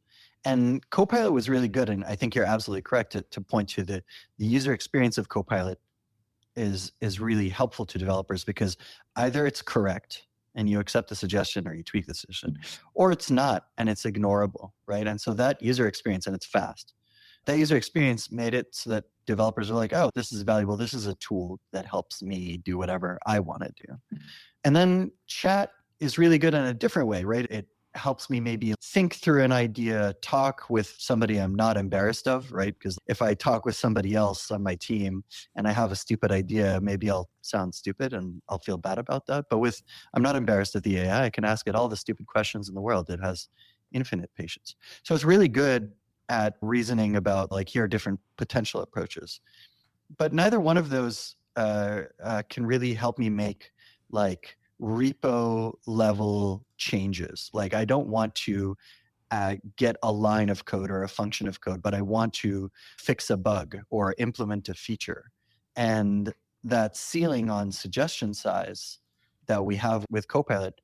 And Copilot was really good, and I think you're absolutely correct to point to the user experience of Copilot is really helpful to developers because either it's correct and you accept the suggestion or you tweak the suggestion, or it's not and it's ignorable, right? And so that user experience, and it's fast. That user experience made it so that developers are like, oh, this is valuable. This is a tool that helps me do whatever I want to do. And then chat is really good in a different way, right? It helps me maybe think through an idea, talk with somebody I'm not embarrassed of, right? Because if I talk with somebody else on my team and I have a stupid idea, maybe I'll sound stupid and I'll feel bad about that. But I'm not embarrassed at the AI. I can ask it all the stupid questions in the world. It has infinite patience. So it's really good at reasoning about like, here are different potential approaches. But neither one of those can really help me make like repo level changes. Like I don't want to get a line of code or a function of code, but I want to fix a bug or implement a feature. And that ceiling on suggestion size that we have with Copilot,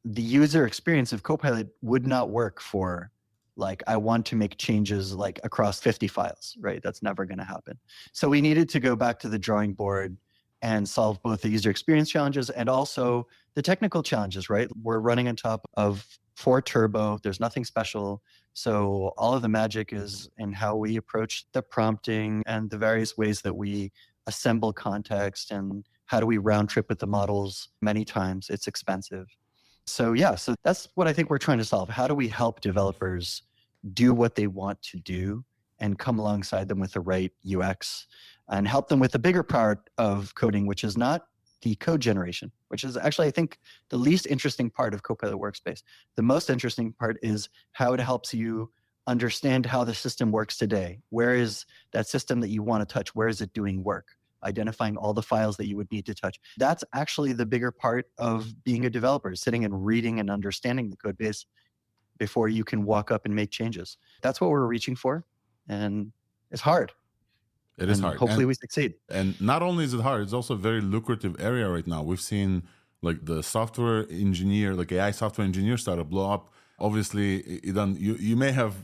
the user experience of Copilot would not work for like, I want to make changes like across 50 files, right? That's never going to happen. So we needed to go back to the drawing board and solve both the user experience challenges and also the technical challenges, right? We're running on top of 4 Turbo. There's nothing special. So all of the magic is in how we approach the prompting and the various ways that we assemble context and how do we round trip with the models many times. It's expensive. So yeah, so that's what I think we're trying to solve. How do we help developers do what they want to do and come alongside them with the right UX and help them with the bigger part of coding, which is not the code generation, which is actually, I think, the least interesting part of Copilot Workspace. The most interesting part is how it helps you understand how the system works today. Where is that system that you want to touch? Where is it doing work? Identifying all the files that you would need to touch. That's actually the bigger part of being a developer, sitting and reading and understanding the code base before you can walk up and make changes. That's what we're reaching for. And it's hard. It is hard. Hopefully we succeed. And not only is it hard, it's also a very lucrative area right now. We've seen like the software engineer, like AI software engineer startup blow up. Obviously, Idan, you may have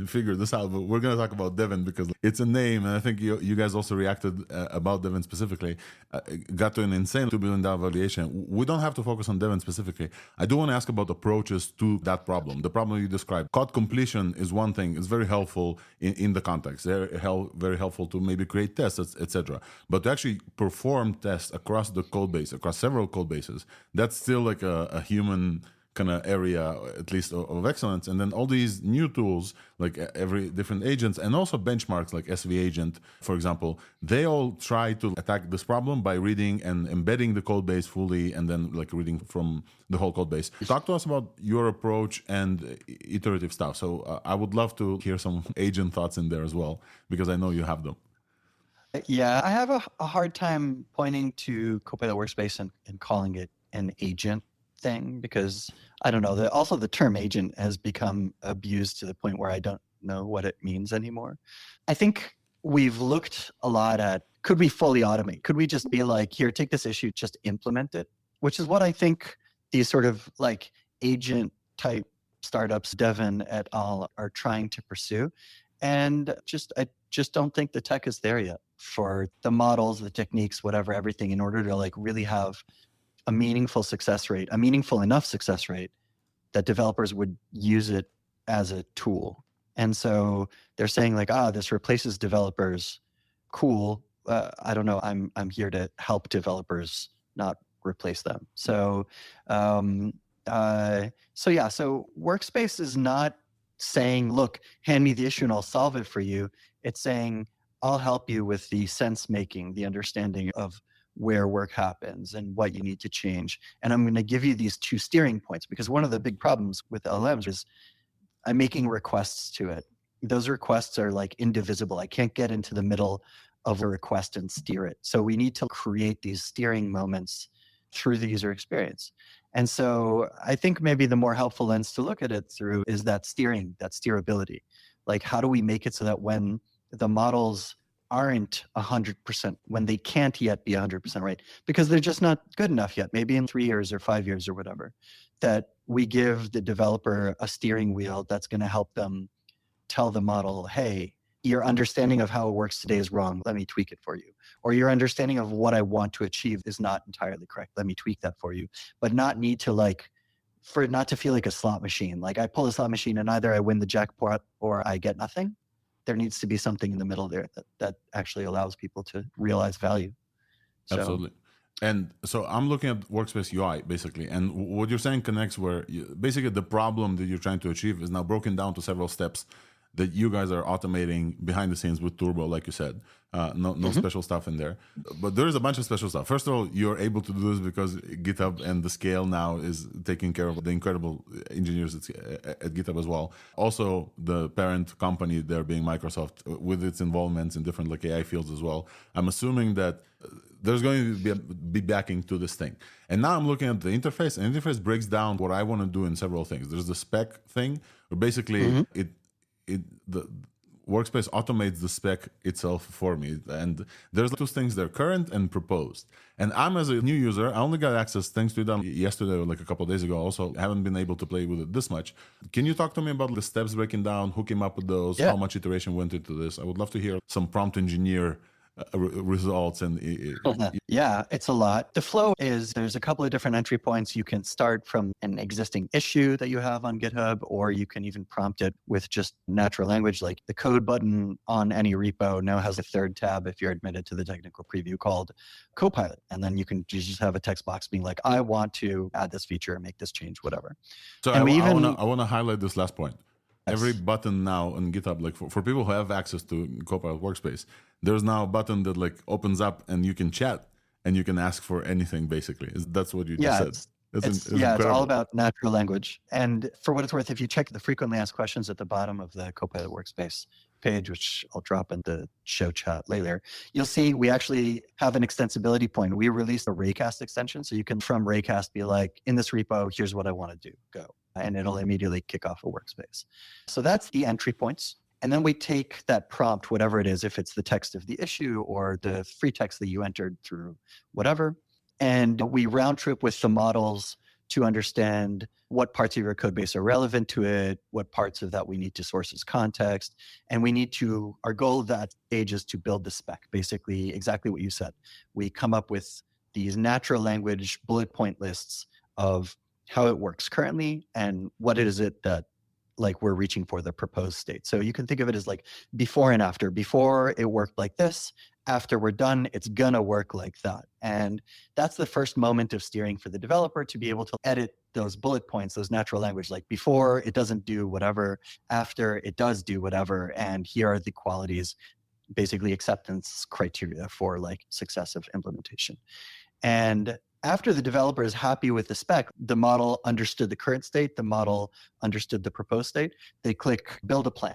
figured this out, but we're going to talk about Devin because it's a name, and I think you guys also reacted about Devin specifically. Got to an insane $2 billion valuation. We don't have to focus on Devin specifically. I do want to ask about approaches to that problem, the problem you described. Code completion is one thing. It's very helpful in the context. They're very helpful to maybe create tests, etc. But to actually perform tests across the code base, across several code bases, that's still like a human kind of area, at least of excellence. And then all these new tools, like every different agents, and also benchmarks like SV Agent, for example, they all try to attack this problem by reading and embedding the code base fully, and then like reading from the whole code base. Talk to us about your approach and iterative stuff. So I would love to hear some agent thoughts in there as well, because I know you have them. Yeah, I have a hard time pointing to Copilot Workspace and calling it an agent thing, because I don't know, also the term agent has become abused to the point where I don't know what it means anymore. I think we've looked a lot at, could we fully automate? Could we just be like, here, take this issue, just implement it? Which is what I think these sort of like agent type startups, Devin et al., are trying to pursue. And I just don't think the tech is there yet for the models, the techniques, whatever, everything, in order to like really have a meaningful success rate, a meaningful enough success rate that developers would use it as a tool. And so they're saying like, this replaces developers. Cool. I don't know. I'm here to help developers, not replace them. So, so Workspace is not saying, look, hand me the issue and I'll solve it for you. It's saying, I'll help you with the sense making, the understanding of where work happens and what you need to change. And I'm going to give you these two steering points, because one of the big problems with LLMs is I'm making requests to it. Those requests are like indivisible. I can't get into the middle of a request and steer it. So we need to create these steering moments through the user experience. And so I think maybe the more helpful lens to look at it through is that steering, that steerability. Like, how do we make it so that when the models aren't 100%, when they can't yet be 100% right, because they're just not good enough yet, maybe in 3 years or 5 years or whatever, that we give the developer a steering wheel that's going to help them tell the model, hey, your understanding of how it works today is wrong. Let me tweak it for you. Or your understanding of what I want to achieve is not entirely correct. Let me tweak that for you. But not need to for it not to feel like a slot machine. Like I pull a slot machine and either I win the jackpot or I get nothing. There needs to be something in the middle there that actually allows people to realize value. Absolutely. And so I'm looking at Workspace UI basically, and what you're saying connects where basically the problem that you're trying to achieve is now broken down to several steps that you guys are automating behind the scenes with Turbo, like you said. No special stuff in there. But there is a bunch of special stuff. First of all, you're able to do this because GitHub and the scale now is taking care of the incredible engineers at GitHub as well. Also, the parent company there being Microsoft, with its involvements in different AI fields as well. I'm assuming that there's going to be backing to this thing. And now I'm looking at the interface, and the interface breaks down what I want to do in several things. There's the spec thing, where basically the Workspace automates the spec itself for me. And there's two things there, current and proposed. And I'm, as a new user, I only got access thanks to them yesterday or like a couple of days ago. Also, haven't been able to play with it this much. Can you talk to me about the steps breaking down? Who came up with those? How much iteration went into this? I would love to hear some prompt engineer results. And yeah, it's a lot. The flow is, there's a couple of different entry points. You can start from an existing issue that you have on GitHub, or you can even prompt it with just natural language. Like the code button on any repo now has a third tab if you're admitted to the technical preview called Copilot. And then you just have a text box being like, I want to add this feature, make this change, whatever. So I want to highlight this last point. every button now on GitHub, like for people who have access to Copilot Workspace, there's now a button that like opens up and you can chat and you can ask for anything basically. That's what you just said. It's all about natural language. And for what it's worth, if you check the frequently asked questions at the bottom of the Copilot Workspace page, which I'll drop in the show chat later, you'll see we actually have an extensibility point. We released a Raycast extension. So you can from Raycast be like, in this repo, here's what I want to do, go. And it'll immediately kick off a workspace. So that's the entry points. And then we take that prompt, whatever it is, if it's the text of the issue or the free text that you entered through whatever, and we round trip with the models to understand what parts of your code base are relevant to it, what parts of that we need to source as context. And we need to, our goal of that stage is to build the spec, basically exactly what you said. We come up with these natural language bullet point lists of how it works currently and what is it that like we're reaching for the proposed state. So you can think of it as like before and after. Before it worked like this, after we're done, it's gonna work like that. And that's the first moment of steering for the developer to be able to edit those bullet points, those natural language, like before it doesn't do whatever, after it does do whatever, and here are the qualities, basically acceptance criteria for like successive implementation. And after the developer is happy with the spec, the model understood the current state, the model understood the proposed state, they click build a plan.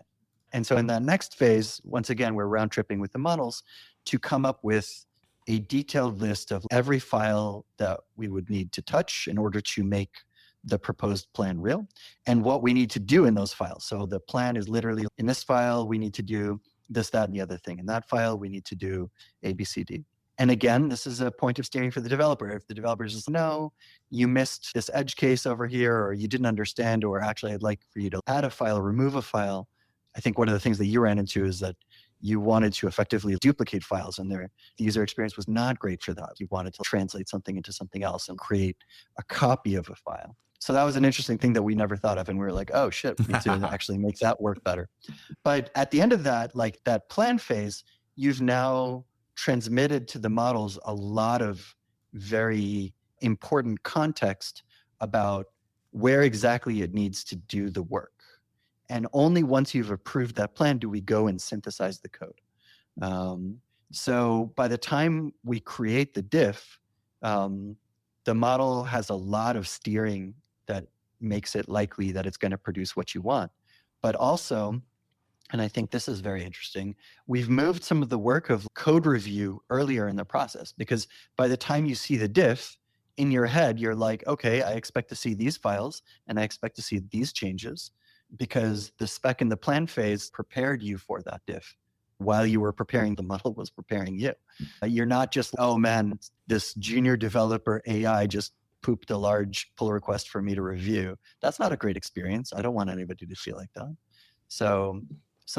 And so in that next phase, once again, we're round tripping with the models to come up with a detailed list of every file that we would need to touch in order to make the proposed plan real and what we need to do in those files. So the plan is literally in this file, we need to do this, that, and the other thing. In that file, we need to do A, B, C, D. And again, this is a point of steering for the developer. If the developer says, no, you missed this edge case over here, or you didn't understand, or actually I'd like for you to add a file, remove a file. I think one of the things that you ran into is that you wanted to effectively duplicate files and the user experience was not great for that. You wanted to translate something into something else and create a copy of a file. So that was an interesting thing that we never thought of. And we were like, oh shit, we need to actually make that work better. But at the end of that, like that plan phase, you've now transmitted to the models a lot of very important context about where exactly it needs to do the work. And only once you've approved that plan do we go and synthesize the code. So by the time we create the diff, the model has a lot of steering that makes it likely that it's going to produce what you want. But also, and I think this is very interesting, we've moved some of the work of code review earlier in the process, because by the time you see the diff, in your head, you're like, okay, I expect to see these files and I expect to see these changes, because the spec in the plan phase prepared you for that diff. While you were preparing, the model was preparing you. You're not just, oh man, this junior developer AI just pooped a large pull request for me to review. That's not a great experience. I don't want anybody to feel like that. So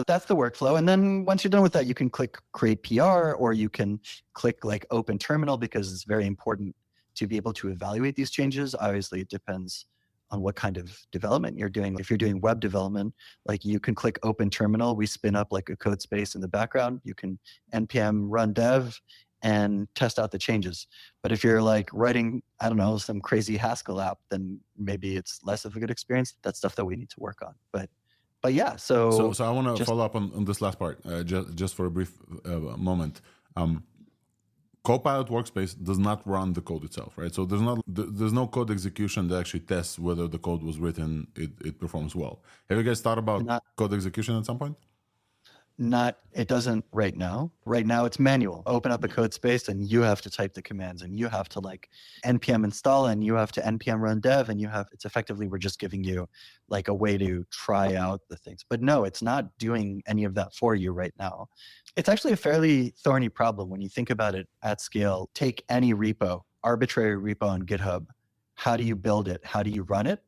that's the workflow. And then once you're done with that, you can click create PR, or you can click like open terminal, because it's very important to be able to evaluate these changes. Obviously, it depends on what kind of development you're doing. If you're doing web development, like you can click open terminal, we spin up like a code space in the background. You can npm run dev and test out the changes. But if you're like writing, I don't know, some crazy Haskell app, then maybe it's less of a good experience. That's stuff that we need to work on. But yeah, so I want to follow up on this last part, just for a brief moment. Copilot Workspace does not run the code itself, right? So there's no code execution that actually tests whether the code was written, it performs well. Have you guys thought about code execution at some point? It doesn't right now. Right now it's manual. Open up a code space and you have to type the commands, and you have to like npm install, and you have to npm run dev, and it's effectively, we're just giving you like a way to try out the things. But no, it's not doing any of that for you right now. It's actually a fairly thorny problem when you think about it at scale. Take any repo, arbitrary repo on GitHub. How do you build it? How do you run it?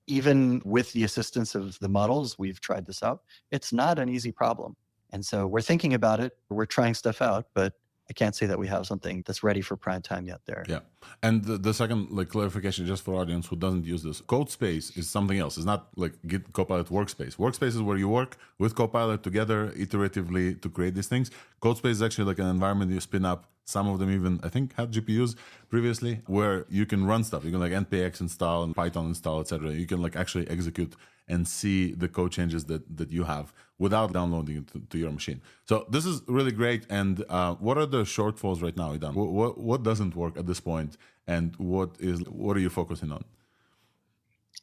Even with the assistance of the models, we've tried this out. It's not an easy problem. And so we're thinking about it. We're trying stuff out, but I can't say that we have something that's ready for prime time yet there. Yeah. And the second clarification, just for audience who doesn't use this, code space is something else. It's not like Git Copilot Workspace. Workspace is where you work with Copilot together iteratively to create these things. Code space is actually like an environment you spin up Some of them even, I think, had GPUs previously, where you can run stuff. You can like npx install and Python install, etc. You can like actually execute and see the code changes that you have without downloading it to your machine. So this is really great. And what are the shortfalls right now, Idan? What doesn't work at this point, and what are you focusing on?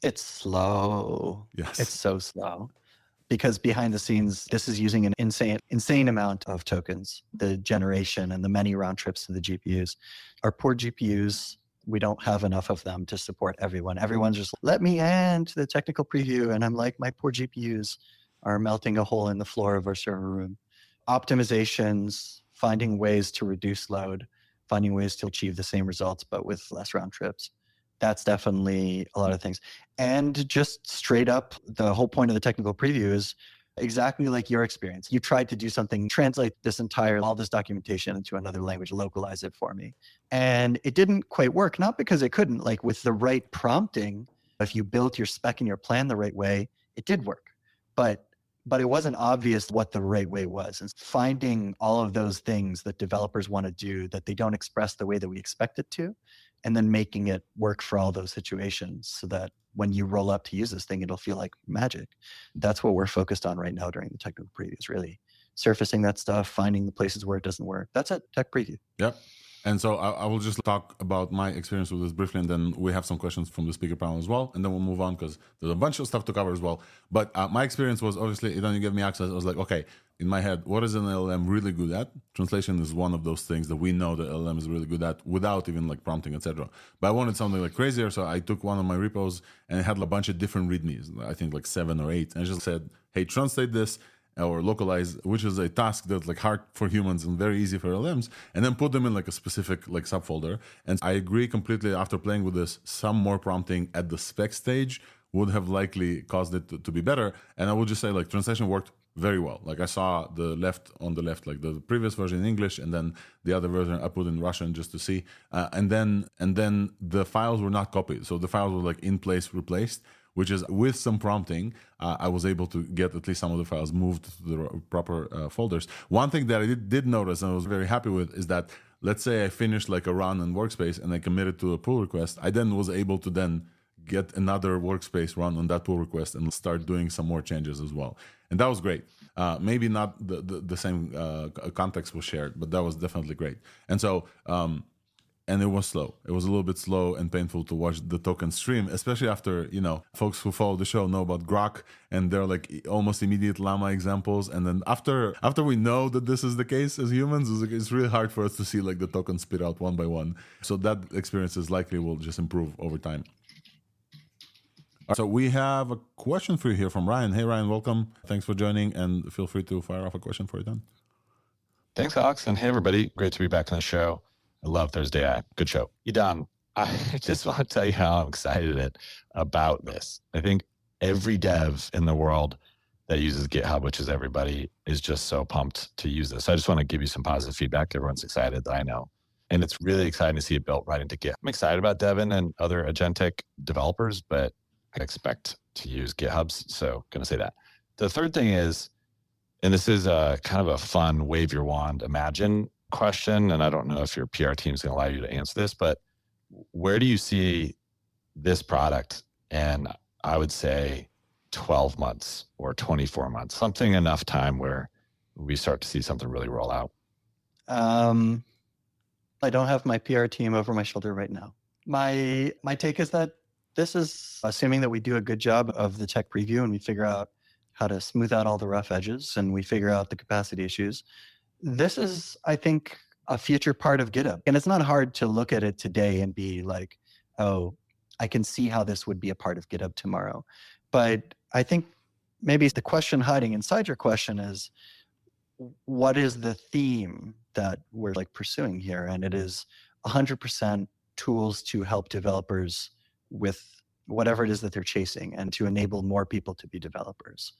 It's slow. Yes. It's so slow. Because behind the scenes, this is using an insane amount of tokens, the generation and the many round trips to the GPUs. Our poor GPUs, we don't have enough of them to support everyone. Everyone's just, let me end the technical preview. And I'm like, my poor GPUs are melting a hole in the floor of our server room. Optimizations, finding ways to reduce load, finding ways to achieve the same results, but with less round trips. That's definitely a lot of things. And just straight up, the whole point of the technical preview is exactly like your experience. You tried to do something, translate all this documentation into another language, localize it for me. And it didn't quite work, not because it couldn't, like with the right prompting, if you built your spec and your plan the right way, it did work. But it wasn't obvious what the right way was. And finding all of those things that developers want to do that they don't express the way that we expect it to, and then making it work for all those situations so that when you roll up to use this thing, it'll feel like magic. That's what we're focused on right now during the technical previews, really surfacing that stuff, finding the places where it doesn't work. That's a tech preview. Yep. And so I will just talk about my experience with this briefly, and then we have some questions from the speaker panel as well, and then we'll move on because there's a bunch of stuff to cover as well. But my experience was, obviously, Idan, you gave me access. I was like, okay, in my head, what is an LLM really good at? Translation is one of those things that we know that LLM is really good at without even like prompting, etc. But I wanted something like crazier, so I took one of my repos and it had a bunch of different readmes, I think like 7 or 8, and I just said, hey, translate this or localize, which is a task that's like hard for humans and very easy for LLMs, and then put them in like a specific like subfolder. And I agree completely, after playing with this, some more prompting at the spec stage would have likely caused it to be better. And I would just say like translation worked very well. Like I saw on the left, like the previous version in English, and then the other version I put in Russian just to see. And then the files were not copied. So the files were like in place replaced, which is with some prompting, I was able to get at least some of the files moved to the proper folders. One thing that I did notice and I was very happy with is that, let's say I finished like a run in Workspace and I committed to a pull request, I then was able to then get another Workspace run on that pull request and start doing some more changes as well. And that was great. Maybe not the same context was shared, but that was definitely great. And so, and it was slow. It was a little bit slow and painful to watch the token stream, especially after, folks who follow the show know about Grok, and they're like almost immediate Llama examples. And then after we know that this is the case as humans, it's really hard for us to see like the tokens spit out one by one. So that experience is likely will just improve over time. So we have a question for you here from Ryan. Hey, Ryan, welcome. Thanks for joining, and feel free to fire off a question for Idan. Thanks, Alex. And hey, everybody. Great to be back on the show. I love ThursdAI. Good show. Idan, I just want to tell you how I'm excited about this. I think every dev in the world that uses GitHub, which is everybody, is just so pumped to use this. So I just want to give you some positive feedback. Everyone's excited, I know. And it's really exciting to see it built right into Git. I'm excited about Devin and other agentic developers, but I expect to use GitHubs. So going to say that. The third thing is, and this is a kind of a fun wave your wand, imagine question, and I don't know if your PR team is going to allow you to answer this, but where do you see this product in, I would say, 12 months or 24 months, something enough time where we start to see something really roll out? I don't have my PR team over my shoulder right now. My take is that this is assuming that we do a good job of the tech preview and we figure out how to smooth out all the rough edges and we figure out the capacity issues. This is, I think, a future part of GitHub. And it's not hard to look at it today and be like, oh, I can see how this would be a part of GitHub tomorrow. But I think maybe the question hiding inside your question is, what is the theme that we're like pursuing here? And it is 100% tools to help developers with whatever it is that they're chasing and to enable more people to be developers.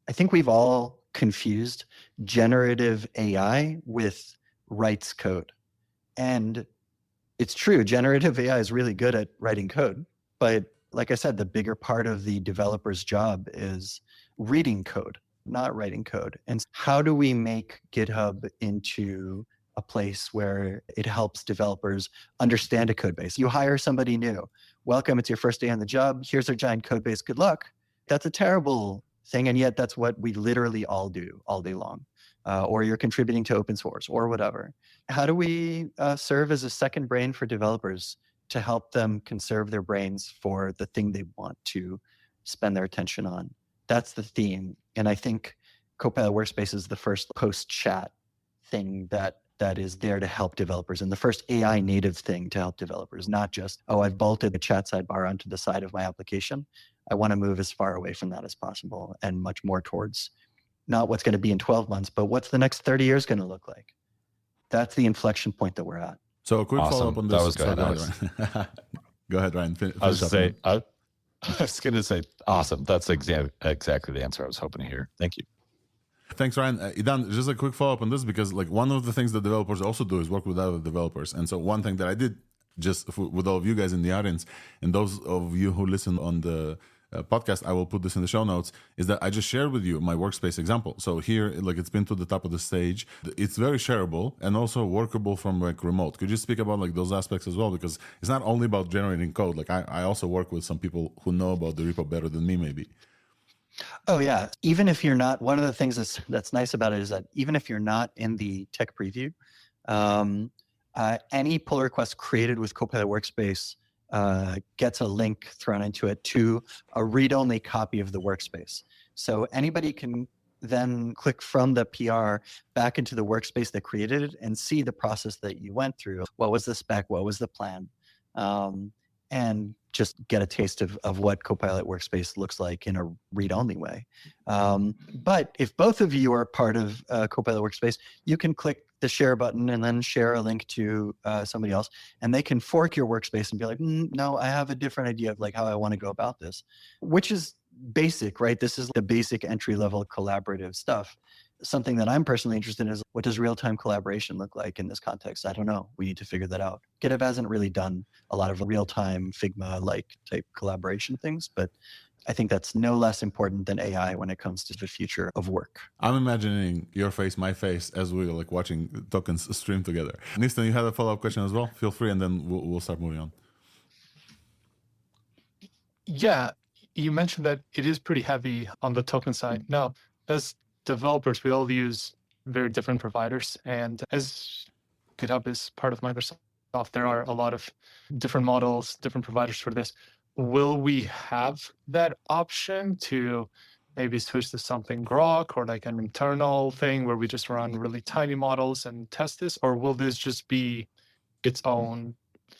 I think we've all confused generative AI with writes code. And it's true, generative AI is really good at writing code. But like I said, the bigger part of the developer's job is reading code, not writing code. And how do we make GitHub into a place where it helps developers understand a code base. You hire somebody new. Welcome, it's your first day on the job. Here's our giant code base. Good luck. That's a terrible thing. And yet that's what we literally all do all day long. Or you're contributing to open source or whatever. How do we serve as a second brain for developers to help them conserve their brains for the thing they want to spend their attention on? That's the theme. And I think Copilot Workspace is the first post-chat thing that is there to help developers, and the first AI native thing to help developers, not just, oh, I've bolted the chat sidebar onto the side of my application. I want to move as far away from that as possible and much more towards not what's going to be in 12 months, but what's the next 30 years going to look like. That's the inflection point that we're at. So a quick follow-up on this. That was good. Go ahead, Ryan. I was going to say, awesome. That's exactly the answer I was hoping to hear. Thank you. Thanks, Ryan. Idan, just a quick follow-up on this, because like one of the things that developers also do is work with other developers. And so one thing that I did just with all of you guys in the audience, and those of you who listen on the podcast, I will put this in the show notes, is that I just shared with you my workspace example. So here, like it's been to the top of the stage. It's very shareable and also workable from like remote. Could you speak about like those aspects as well? Because it's not only about generating code. Like I also work with some people who know about the repo better than me, maybe. Oh yeah. Even if you're not, one of the things that's nice about it is that even if you're not in the tech preview, any pull request created with Copilot Workspace gets a link thrown into it to a read-only copy of the workspace. So anybody can then click from the PR back into the workspace that created it and see the process that you went through. What was the spec? What was the plan? And just get a taste of what Copilot Workspace looks like in a read-only way. But if both of you are part of Copilot Workspace, you can click the share button and then share a link to somebody else, and they can fork your workspace and be like, no, I have a different idea of like how I want to go about this, which is basic, right? This is the basic entry-level collaborative stuff. Something that I'm personally interested in is, what does real-time collaboration look like in this context? I don't know. We need to figure that out. GitHub hasn't really done a lot of real-time Figma-like type collaboration things, but I think that's no less important than AI when it comes to the future of work. I'm imagining your face, my face, as we were like watching tokens stream together. Nistan, you had a follow-up question as well? Feel free, and then we'll start moving on. Yeah, you mentioned that it is pretty heavy on the token side. Now, as developers, we all use very different providers. And as GitHub is part of Microsoft, there are a lot of different models, different providers for this. Will we have that option to maybe switch to something Grok or like an internal thing where we just run really tiny models and test this? Or will this just be its own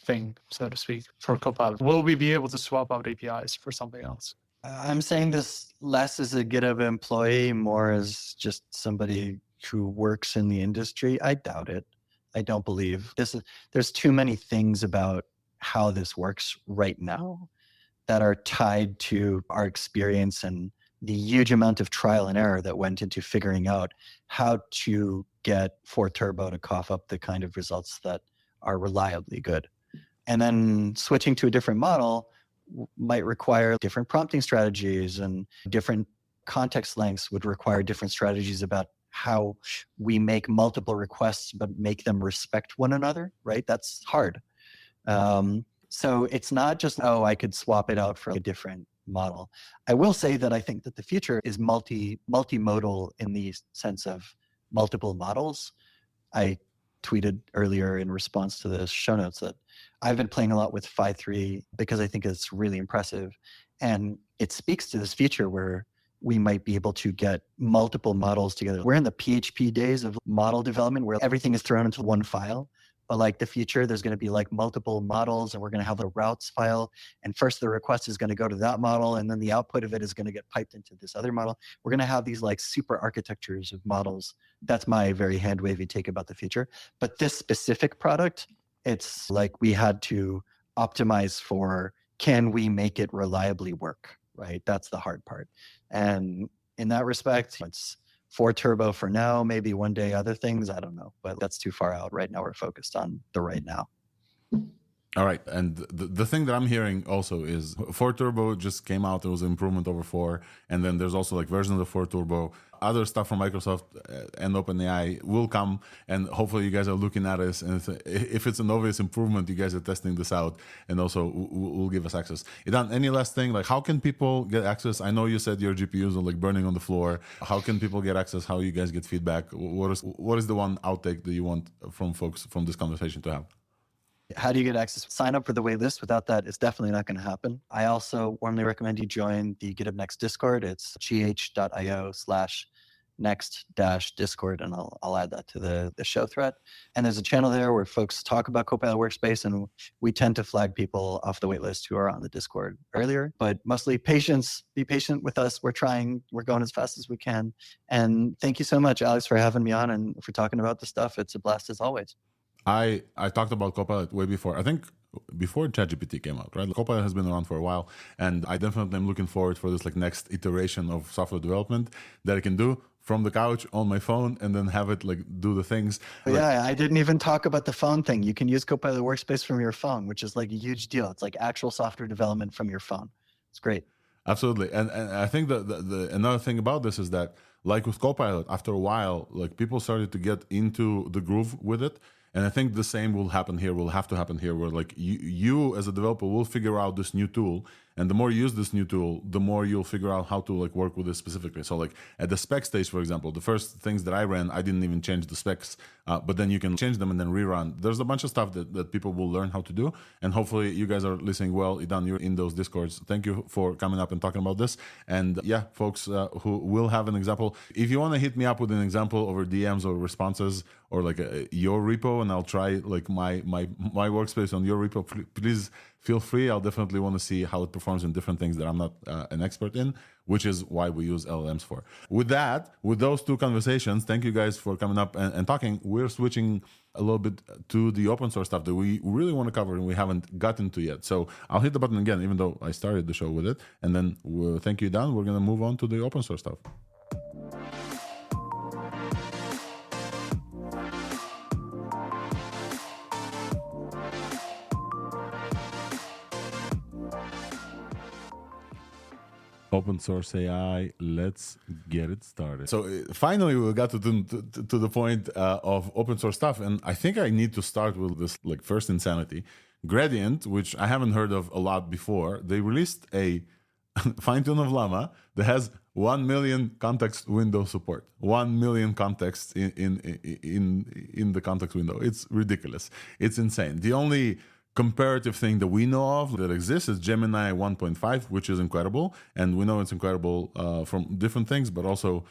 thing, so to speak, for Copilot? Will we be able to swap out APIs for something else? I'm saying this less as a GitHub employee, more as just somebody who works in the industry. I doubt it. I don't believe this. There's too many things about how this works right now that are tied to our experience and the huge amount of trial and error that went into figuring out how to get 4Turbo to cough up the kind of results that are reliably good. And then switching to a different model might require different prompting strategies, and different context lengths would require different strategies about how we make multiple requests but make them respect one another, right? That's hard. So it's not just, oh, I could swap it out for a different model. I will say that I think that the future is multimodal in the sense of multiple models. I tweeted earlier in response to the show notes that I've been playing a lot with Phi 3 because I think it's really impressive. And it speaks to this future where we might be able to get multiple models together. We're in the PHP days of model development where everything is thrown into one file. But like the future, there's going to be like multiple models, and we're going to have the routes file. And first the request is going to go to that model, and then the output of it is going to get piped into this other model. We're going to have these like super architectures of models. That's my very hand-wavy take about the future. But this specific product, it's like we had to optimize for, can we make it reliably work, right? That's the hard part. And in that respect, it's 4Turbo for now, maybe one day other things, I don't know, but that's too far out. Right now we're focused on the right now. All right, and the thing that I'm hearing also is 4Turbo just came out. There was an improvement over 4, and then there's also like versions of 4Turbo. other stuff from Microsoft and OpenAI will come, and hopefully you guys are looking at this. And if it's an obvious improvement, you guys are testing this out, and also will give us access. Idan, any last thing? Like, how can people get access? I know you said your GPUs are like burning on the floor. How can people get access? How you guys get feedback? What is the one outtake that you want from folks from this conversation to have? How do you get access? Sign up for the wait list. Without that, it's definitely not going to happen. I also warmly recommend you join the GithubNext Discord. It's gh.io/next-discord, and I'll add that to the show thread. And there's a channel there where folks talk about Copilot Workspace, and we tend to flag people off the wait list who are on the Discord earlier. But mostly patience. Be patient with us. We're trying. We're going as fast as we can. And thank you so much, Alex, for having me on and for talking about this stuff. It's a blast as always. I talked about Copilot way before. I think before ChatGPT came out, right? Copilot has been around for a while, and I definitely am looking forward for this like next iteration of software development that I can do from the couch on my phone and then have it like do the things. Yeah, I didn't even talk about the phone thing. You can use Copilot Workspace from your phone, which is like a huge deal. It's like actual software development from your phone. It's great. Absolutely. And I think that the another thing about this is that, like with Copilot, after a while, like people started to get into the groove with it. And I think the same will happen here, will have to happen here, where like you as a developer will figure out this new tool. And the more you use this new tool, the more you'll figure out how to like work with it specifically. So like at the spec stage, for example, the first things that I ran, I didn't even change the specs, but then you can change them and then rerun. There's a bunch of stuff that people will learn how to do. And hopefully you guys are listening well. Idan, you're in those Discords. Thank you for coming up and talking about this. And yeah, folks who will have an example, if you want to hit me up with an example over DMs or responses or like your repo, and I'll try like my workspace on your repo, please feel free. I'll definitely want to see how it performs in different things that I'm not an expert in, which is why we use LLMs for. With that, with those two conversations, thank you guys for coming up and talking. We're switching a little bit to the open source stuff that we really want to cover and we haven't gotten to yet. So I'll hit the button again, even though I started the show with it. And then thank you, Dan. We're going to move on to the open source stuff. Open source AI, let's get it started. So finally, we got to the point of open source stuff, and I think I need to start with this like first insanity. Gradient, which I haven't heard of a lot before, they released a fine tune of Llama that has 1 million context window support. 1 million contexts in the context window. It's ridiculous. It's insane. The only comparative thing that we know of that exists is Gemini 1.5, which is incredible. And we know it's incredible from different things, but also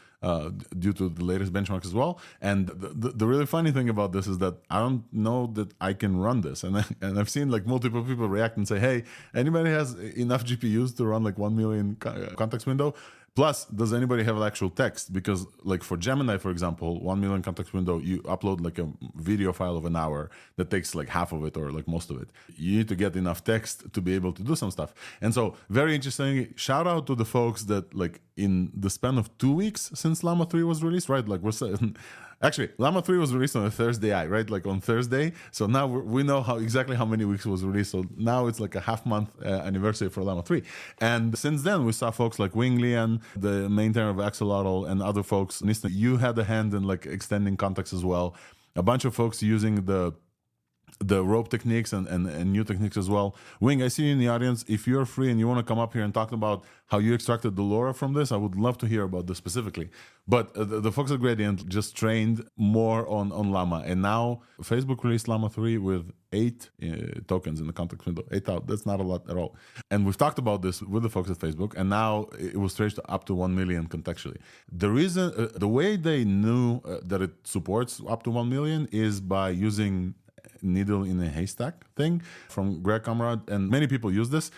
due to the latest benchmarks as well. And the really funny thing about this is that I don't know that I can run this. And I've seen like multiple people react and say, hey, anybody has enough GPUs to run like 1 million context window? Plus, does anybody have actual text? Because like for Gemini, for example, 1 million context window, you upload like a video file of an hour that takes like half of it or like most of it. You need to get enough text to be able to do some stuff. And so very interesting. Shout out to the folks that like in the span of 2 weeks since Llama 3 was released, right? Like actually, Llama 3 was released on a ThursdAI, right? Like on Thursday. So now we know exactly how many weeks it was released. So now it's like a half-month anniversary for Llama 3. And since then, we saw folks like Wing Lian, the maintainer of Axolotl, and other folks. Nista, you had a hand in like extending context as well. A bunch of folks using the rope techniques and new techniques as well. Wing, I see you in the audience. If you're free and you want to come up here and talk about how you extracted the LoRa from this, I would love to hear about this specifically. But the folks at Gradient just trained more on Llama. And now Facebook released Llama 3 with 8 tokens in the context window. 8 out. That's not a lot at all. And we've talked about this with the folks at Facebook. And now it was stretched up to 1 million contextually. The reason, the way they knew that it supports up to 1 million is by using needle in a haystack thing from Greg Comrade, and many people use this.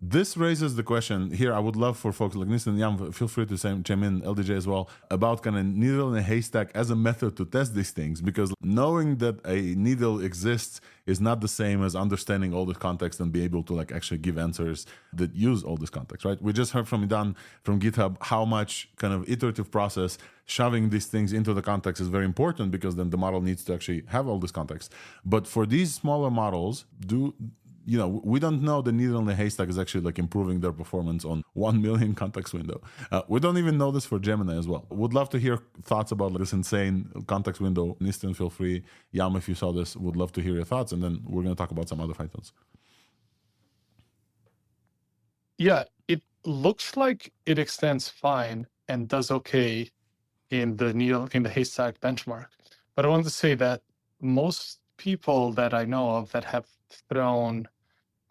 This raises the question here. I would love for folks like Nisten and Yam, feel free to chime in, LDJ as well, about kind of needle in a haystack as a method to test these things, because knowing that a needle exists is not the same as understanding all the context and be able to like actually give answers that use all this context, right? We just heard from Idan from GitHub how much kind of iterative process shoving these things into the context is very important, because then the model needs to actually have all this context. But for these smaller models, we don't know the needle in the haystack is actually like improving their performance on 1 million context window. We don't even know this for Gemini as well. Would love to hear thoughts about like, this insane context window. Nistan, feel free. Yam, if you saw this, would love to hear your thoughts. And then we're going to talk about some other fine-tunes. Yeah, it looks like it extends fine and does okay in the needle in the haystack benchmark. But I want to say that most people that I know of that have thrown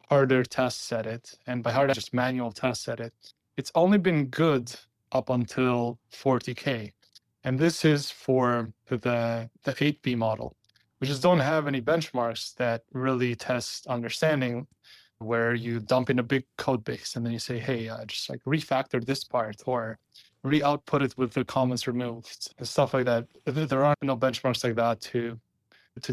harder tests at it, and by harder, just manual tests at it, it's only been good up until 40K. And this is for the 8B model, which just don't have any benchmarks that really test understanding, where you dump in a big code base and then you say, hey, just like refactor this part or re-output it with the comments removed and stuff like that. There are no benchmarks like that to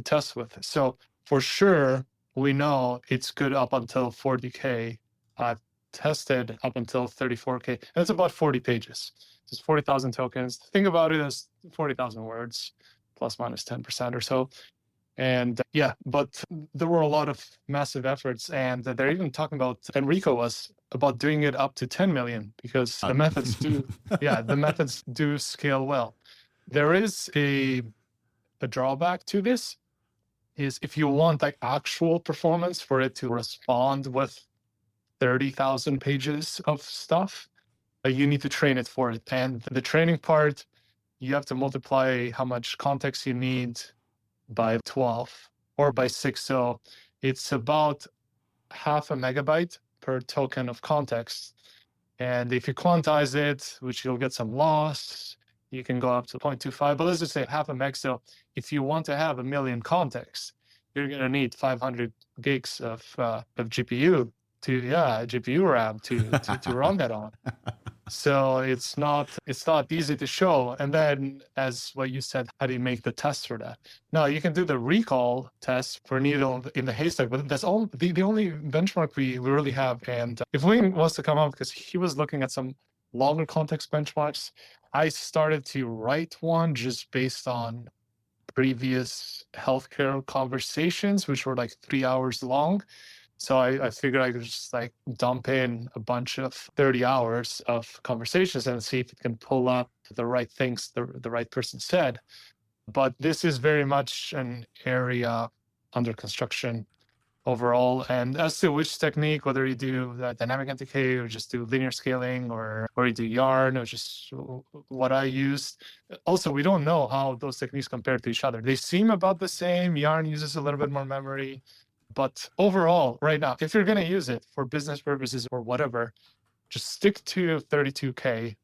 test with. So for sure, we know it's good up until 40K. I've tested up until 34K. And it's about 40 pages. It's 40,000 tokens. Think about it as 40,000 words, plus minus 10% or so. And yeah, but there were a lot of massive efforts, and they're even talking about, and Reka was about doing it up to 10 million because the methods do, the methods do scale well. There is a drawback to this, is if you want like actual performance for it to respond with 30,000 pages of stuff, you need to train it for it. And the training part, you have to multiply how much context you need by 12 or by 6. So it's about 0.5 megabyte per token of context. And if you quantize it, which you'll get some loss, you can go up to 0.25, but let's just say 0.5 meg. So if you want to have 1 million contexts, you're going to need 500 gigs of GPU GPU RAM to run that on. So it's not easy to show. And then, as what you said, how do you make the test for that? Now you can do the recall test for needle in the haystack, but that's all the only benchmark we really have. And if Wing wants to come up, because he was looking at some longer context benchmarks, I started to write one just based on previous healthcare conversations, which were like 3 hours long. So I figured I could just like dump in a bunch of 30 hours of conversations and see if it can pull up the right things the right person said. But this is very much an area under construction overall. And as to which technique, whether you do dynamic NTK or just do linear scaling or you do yarn or just what I used. Also, we don't know how those techniques compare to each other. They seem about the same. Yarn uses a little bit more memory. But overall, right now, if you're going to use it for business purposes or whatever, just stick to 32K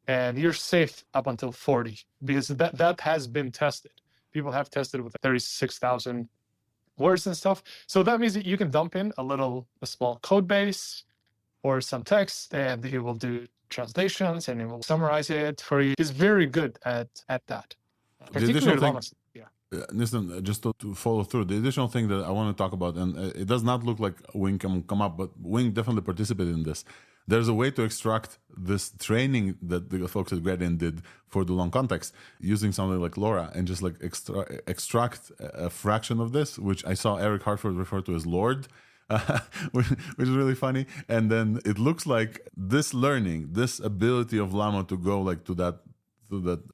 and you're safe up until 40 because that has been tested. People have tested with 36,000 words and stuff. So that means that you can dump in a small code base or some text and it will do translations and it will summarize it for you. It's very good at that. Listen, just to follow through, the additional thing that I want to talk about, and it does not look like Wing can come up, but Wing definitely participated in this. There's a way to extract this training that the folks at Gradient did for the long context using something like LoRa and just like extract a fraction of this, which I saw Eric Hartford refer to as Lord, which is really funny. And then it looks like this learning, this ability of Llama to go like to that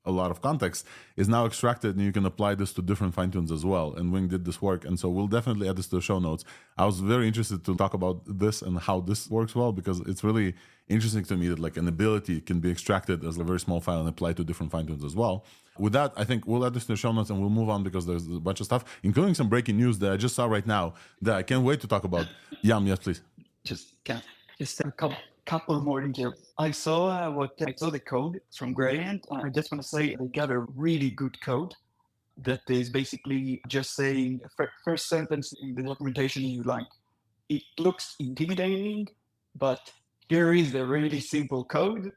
a lot of context is now extracted, and you can apply this to different fine-tunes as well. And Wing did this work, and so we'll definitely add this to the show notes. I was very interested to talk about this and how this works well, because it's really interesting to me that like an ability can be extracted as a very small file and applied to different fine-tunes as well. With that, I think we'll add this to the show notes and we'll move on, because there's a bunch of stuff, including some breaking news that I just saw right now that I can't wait to talk about. Yam, yes, please. Just a couple more details. I saw the code from Gradient. I just want to say they got a really good code that is basically just saying first sentence in the documentation you like. It looks intimidating, but here is a really simple code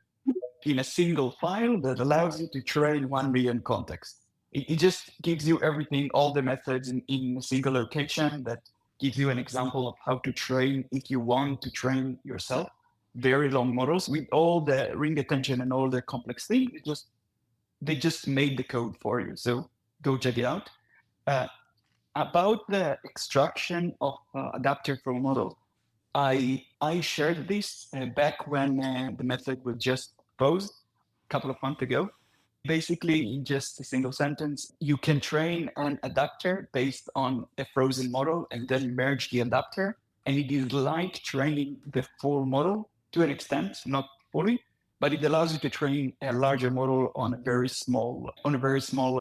in a single file that allows you to train 1 million contexts. It just gives you everything, all the methods in a single location that gives you an example of how to train if you want to train yourself. Very long models with all the ring attention and all the complex things. They just made the code for you. So go check it out. About the extraction of adapter from a model, I shared this back when the method was just proposed a couple of months ago. Basically, in just a single sentence, you can train an adapter based on a frozen model and then merge the adapter. And it is like training the full model to an extent, not fully, but it allows you to train a larger model on a very small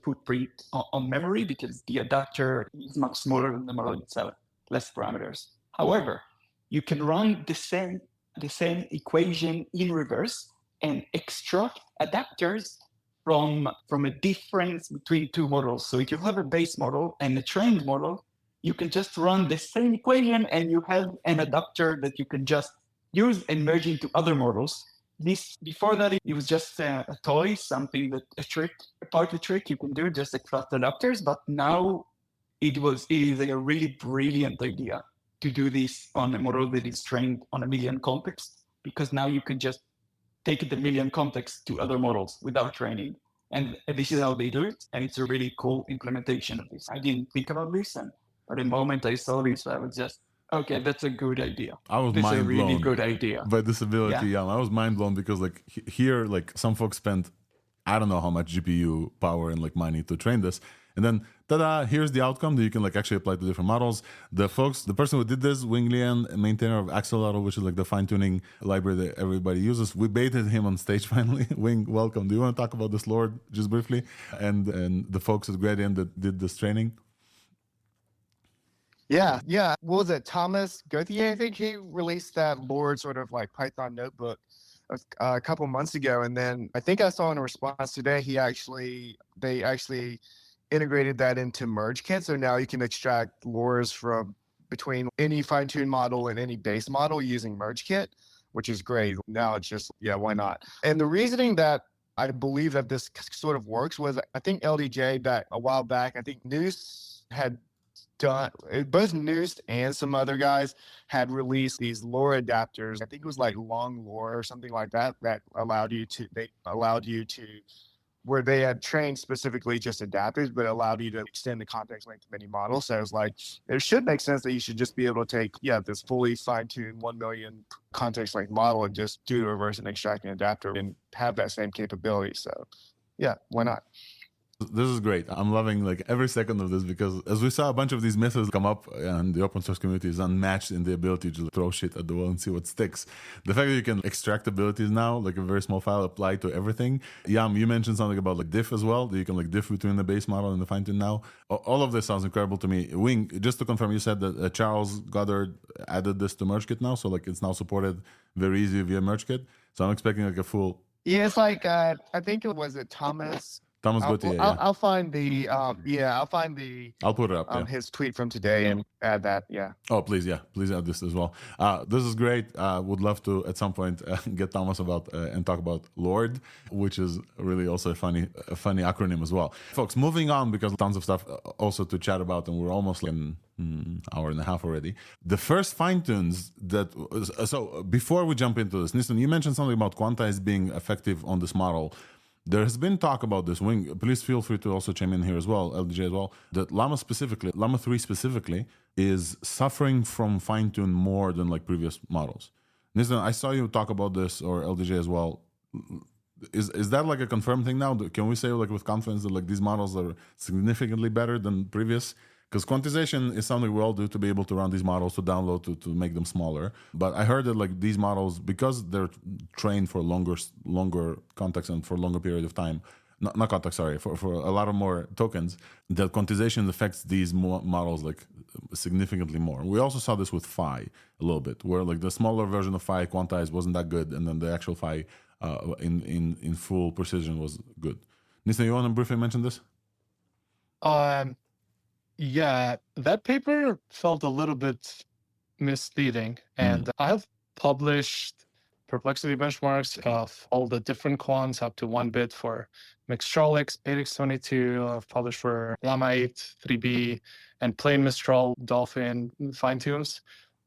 footprint on memory, because the adapter is much smaller than the model itself, less parameters. However, you can run the same equation in reverse and extract adapters from a difference between two models. So if you have a base model and a trained model, you can just run the same equation and you have an adapter that you can just use and merge into other models. Before that, it was just a toy, something that a party trick you can do, just extract adapters. But now it is a really brilliant idea to do this on a model that is trained on 1 million contexts, because now you can just take the 1 million contexts to other models without training. And this is how they do it. And it's a really cool implementation of this. I didn't think about this. But the moment I saw this, I was just, okay, that's a good idea. I was This is a mind really blown good idea. by this ability. Yeah. Yeah, I was mind blown because like here, like some folks spent, I don't know how much GPU power and like money to train this. And then, ta-da, here's the outcome that you can like actually apply to different models. The person who did this, Wing Lian, maintainer of Axolotl, which is like the fine-tuning library that everybody uses, we baited him on stage finally. Wing, welcome. Do you want to talk about this Lord just briefly? And the folks at Gradient that did this training? Yeah. What was it? Thomas Gauthier, I think he released that Lord sort of like Python notebook a couple months ago. And then I think I saw in a response today, they actually integrated that into MergeKit. So now you can extract lores from between any fine-tuned model and any base model using MergeKit, which is great. Now it's just, yeah, why not? And the reasoning that I believe that this sort of works was, I think LDJ back a while back, I think Noose had done, both Noose and some other guys had released these lore adapters. I think it was like long lore or something like that, that allowed you to where they had trained specifically just adapters, but allowed you to extend the context length of any model. So it's like, it should make sense that you should just be able to take, this fully fine-tuned 1 million context length model and just do the reverse and extract an adapter and have that same capability. So yeah, why not? This is great. I'm loving like every second of this, because as we saw a bunch of these methods come up, and the open source community is unmatched in the ability to throw shit at the wall and see what sticks. The fact that you can extract abilities now, like a very small file, apply to everything. Yam, you mentioned something about like diff as well, that you can like diff between the base model and the fine-tune now. All of this sounds incredible to me. Wing, just to confirm, you said that Charles Goddard added this to MergeKit now, so like it's now supported very easy via MergeKit. So I'm expecting like a full. Yeah, it's like I think it was Thomas Gauthier. I'll find the I'll put it up. His tweet from today and add that. Yeah. Oh, please add this as well. This is great. Would love to at some point get Thomas about and talk about Lord, which is really also a funny acronym as well. Folks, moving on, because tons of stuff also to chat about, and we're almost like an hour and a half already. The first fine tunes that. So before we jump into this, Nissan, you mentioned something about quantize being effective on this model. There has been talk about this. Wing, please feel free to also chime in here as well, LDJ as well, that LLama3 specifically, is suffering from fine-tune more than like previous models. Nissan, I saw you talk about this, or LDJ as well. Is that like a confirmed thing now? Can we say like with confidence that like these models are significantly better than previous? Because quantization is something we all do to be able to run these models, to download, to make them smaller. But I heard that like these models, because they're trained for longer context and for a longer period of time, not context, sorry, for a lot of more tokens, that quantization affects these models like significantly more. We also saw this with Phi a little bit, where like the smaller version of Phi quantized wasn't that good, and then the actual Phi in full precision was good. Nissan, you want to briefly mention this? Yeah, that paper felt a little bit misleading, and I've published perplexity benchmarks of all the different quants up to 1 bit for Mistral X, 8x22. I've published for LLama3, 3B, and plain Mistral, Dolphin, fine-tunes.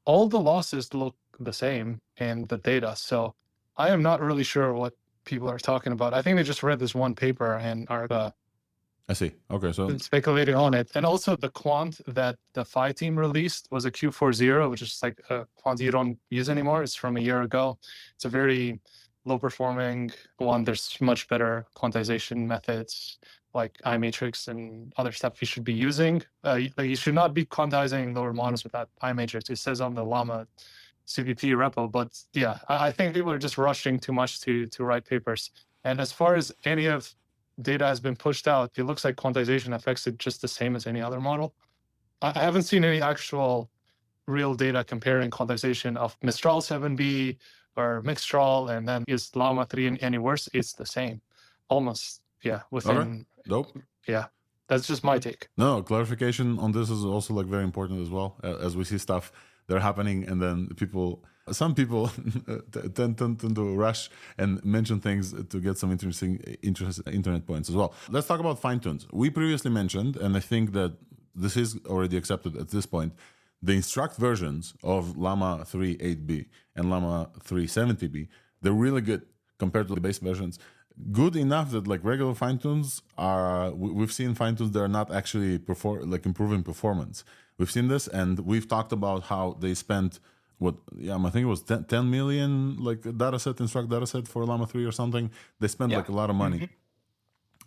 All the losses look the same in the data, so I am not really sure what people are talking about. I think they just read this one paper and are I see. Okay, so speculating on it. And also the quant that the Phi team released was a Q40, which is like a quant you don't use anymore. It's from a year ago. It's a very low performing one. There's much better quantization methods like iMatrix and other stuff you should be using. You should not be quantizing lower models without iMatrix. It says on the Llama CPP repo, but yeah, I think people are just rushing too much to write papers. And as far as any of data has been pushed out, it looks like quantization affects it just the same as any other model. I haven't seen any actual real data comparing quantization of Mistral 7B or Mixtral, and then is Llama 3 any worse? It's the same, almost. Yeah, within. Okay. Dope. Yeah, that's just my take. No, clarification on this is also like very important as well. As we see stuff that are happening, and then some people tend to rush and mention things to get some interesting internet points as well. Let's talk about fine tunes. We previously mentioned, and I think that this is already accepted at this point, the instruct versions of Llama 3 8B and Llama 3 70B, they're really good compared to the base versions. Good enough that like regular fine tunes are, we've seen fine tunes that are not actually improving performance. We've seen this, and we've talked about how they spent I think it was 10 million like instruct dataset for Llama 3 or something. They spent like a lot of money. Mm-hmm.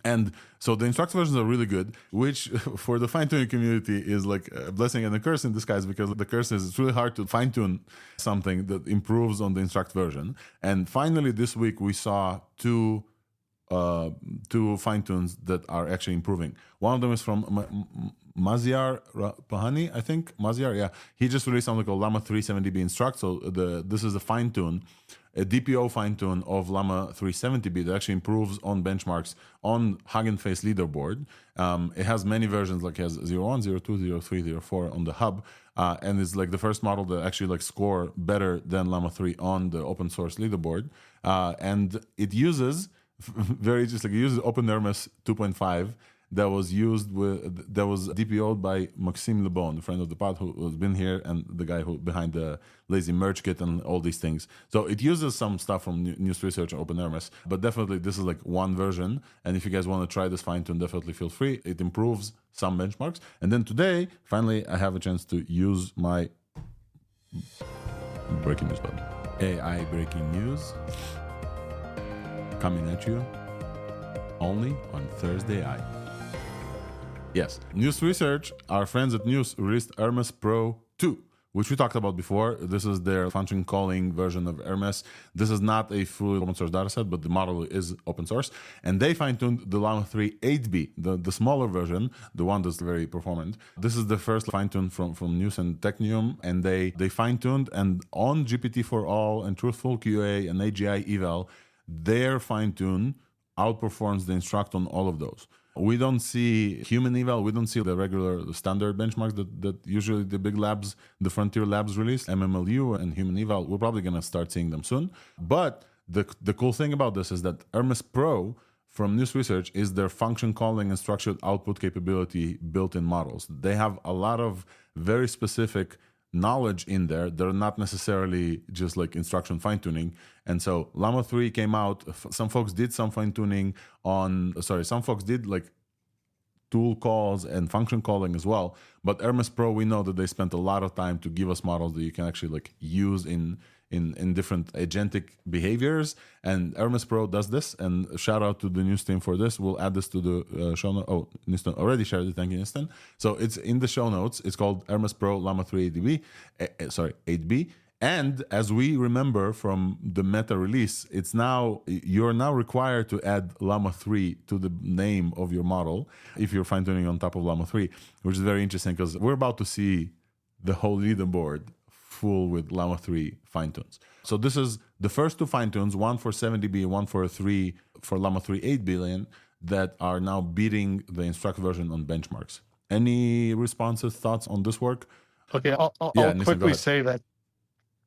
And so the instruct versions are really good, which for the fine-tuning community is like a blessing and a curse in disguise, because the curse is it's really hard to fine-tune something that improves on the instruct version. And finally this week we saw two fine-tunes that are actually improving. One of them is from Maziar Pahani, I think. Maziar, yeah. He just released something called Llama 3 70B Instruct. So this is a fine-tune, a DPO fine-tune of Llama 3 70B that actually improves on benchmarks on Hugging Face leaderboard. It has many versions, like it has 01, 02, 03, 04 on the hub. And it's like the first model that actually like score better than Llama 3 on the open source leaderboard. And it uses, very interesting, it uses OpenRMS 2.5 that was DPO'd by Maxime Lebon, a friend of the pod who has been here, and the guy who behind the lazy merge kit and all these things. So it uses some stuff from News Research and OpenRMS, but definitely this is like one version. And if you guys want to try this fine tune, definitely feel free. It improves some benchmarks. And then today, finally, I have a chance to use my breaking news button. AI breaking news coming at you only on ThursdAI. Yes, News Research, our friends at News, released Hermes Pro 2, which we talked about before. This is their function calling version of Hermes. This is not a fully open source dataset, but the model is open source. And they fine-tuned the Llama 3 8B, the smaller version, the one that's very performant. This is the first fine-tune from News and Technium, and they fine-tuned, and on GPT4All and Truthful QA and AGI Eval, their fine-tune outperforms the instruct on all of those. We don't see human eval. We don't see the regular standard benchmarks that usually the big labs, the frontier labs release, MMLU and human eval. We're probably going to start seeing them soon. But the cool thing about this is that Hermes Pro from News Research is their function calling and structured output capability built in models. They have a lot of very specific knowledge in there that are not necessarily just like instruction fine-tuning. And so Llama 3 came out. Some folks did some fine-tuning some folks did like tool calls and function calling as well. But Hermes Pro, we know that they spent a lot of time to give us models that you can actually like use in different agentic behaviors. And Hermes Pro does this. And shout out to the News team for this. We'll add this to the show notes. Oh, Nistan already shared it. Thank you, Nistan. So it's in the show notes. It's called Hermes Pro Llama 3 8B. And as we remember from the meta release, you're now required to add Llama 3 to the name of your model if you're fine-tuning on top of Llama 3, which is very interesting because we're about to see the whole leaderboard full with Llama 3 fine-tunes. So this is the first two fine-tunes, one for 70B, one for Llama 3 8 billion, that are now beating the instruct version on benchmarks. Any responses, thoughts on this work? Okay, I'll quickly say that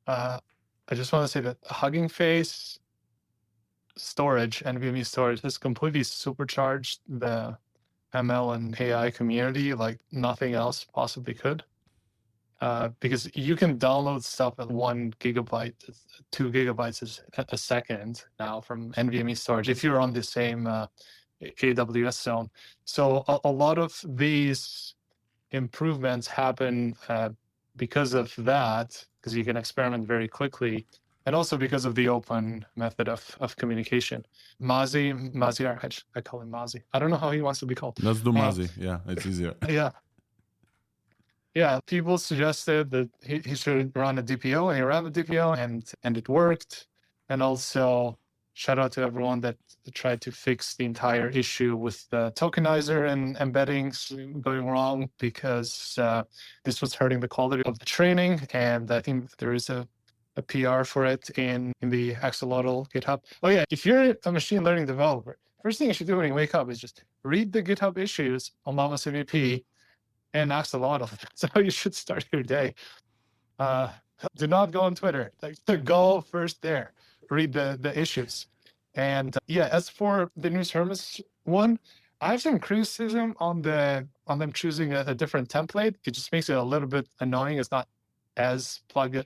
I just want to say that Hugging Face storage, NVMe storage, has completely supercharged the ML and AI community like nothing else possibly could. Because you can download stuff at 1 gigabyte, 2 gigabytes a second now from NVMe storage if you're on the same AWS zone. So a lot of these improvements happen because of that, because you can experiment very quickly, and also because of the open method of communication. Mazi, I call him Mazi. I don't know how he wants to be called. Let's do Mazi. Yeah, it's easier. Yeah, people suggested that he should run a DPO, and he ran the DPO, and it worked. And also, shout out to everyone that tried to fix the entire issue with the tokenizer and embeddings going wrong, because this was hurting the quality of the training. And I think there is a PR for it in the Axolotl GitHub. Oh yeah, if you're a machine learning developer, first thing you should do when you wake up is just read the GitHub issues on Llama CVP and Axolotl. That's how you should start your day. Do not go on Twitter. Go first there. Read the issues. And as for the new service one, I have some criticism on them choosing a different template. It just makes it a little bit annoying. It's not as plug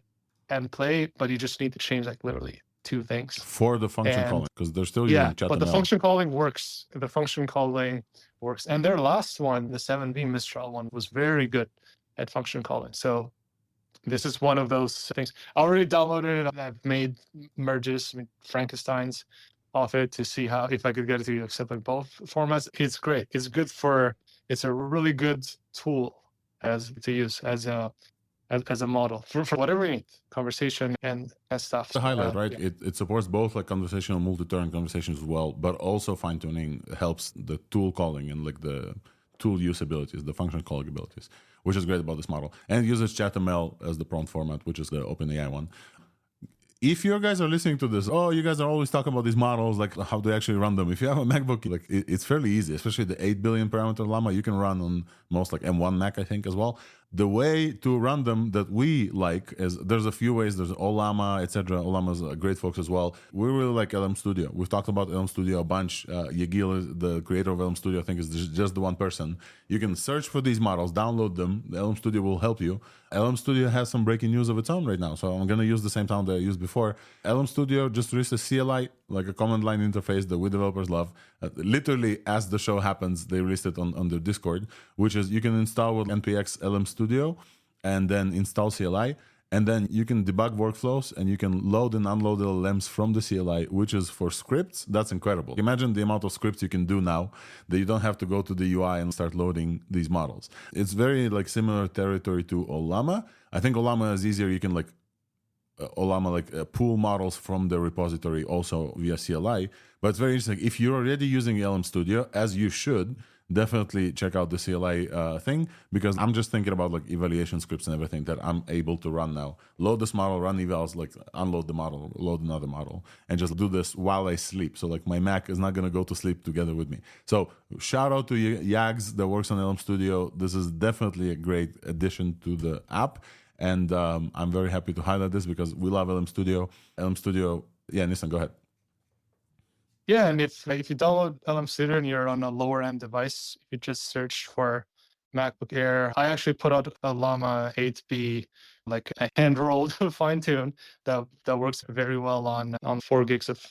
and play, but you just need to change literally 2 things. For the function calling, because they're still using chat. But the function calling works. The function calling works. And their last one, the 7B Mistral one, was very good at function calling. So this is one of those things. I already downloaded it. I've made merges, Frankensteins off it to see if I could get it to accept both formats. It's great. It's a really good tool to use as a model for whatever you need, conversation and stuff. To highlight, right? Yeah. It supports both conversational multi-turn conversations as well, but also fine-tuning helps the tool calling and the tool use abilities, the function calling abilities, which is great about this model. And it uses ChatML as the prompt format, which is the OpenAI one. If you guys are listening to this, you guys are always talking about these models, how to actually run them. If you have a MacBook, it's fairly easy, especially the 8 billion parameter Llama. You can run on most M1 Mac, I think, as well. The way to run them that we like is there's a few ways. There's LLama, etc. LLama's great folks as well. We really like LM Studio. We've talked about LM Studio a bunch. Yagil, the creator of LM Studio, I think is just the one person. You can search for these models, download them. The LM Studio will help you. LM Studio has some breaking news of its own right now, so I'm going to use the same term that I used before. LM Studio just released a CLI, a command line interface that we developers love. Literally, as the show happens, they released it on their Discord, which is you can install with npx LM Studio and then install CLI, and then you can debug workflows and you can load and unload LLMs from the CLI, which is for scripts. That's incredible. Imagine the amount of scripts you can do now that you don't have to go to the UI and start loading these models. It's very similar territory to LLama. I think LLama is easier. You can LLama pull models from the repository also via CLI. But it's very interesting. If you're already using LM Studio, as you should, definitely check out the CLI thing, because I'm just thinking about evaluation scripts and everything that I'm able to run now. Load this model, run evals, unload the model, load another model, and just do this while I sleep. So my Mac is not going to go to sleep together with me. So shout out to Yags that works on LM Studio. This is definitely a great addition to the app. And I'm very happy to highlight this because we love LM Studio. LM Studio, Nissan, go ahead. Yeah, and if you download LM Studio and you're on a lower end device, you just search for MacBook Air. I actually put out a Llama 8B, a hand-rolled fine-tune that works very well on 4 gigs of,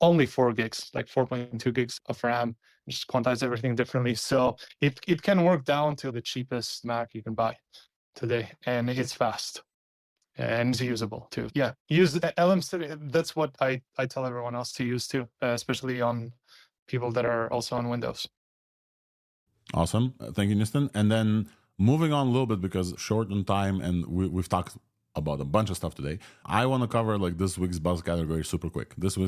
only 4 gigs, 4.2 gigs of RAM. Just quantize everything differently. So it can work down to the cheapest Mac you can buy today, and it's fast. And it's usable too. Yeah, use LM Studio. That's what I tell everyone else to use too, especially on people that are also on Windows. Awesome. Thank you, Nistan. And then moving on a little bit, because short on time and we've talked about a bunch of stuff today. I want to cover this week's buzz category super quick. This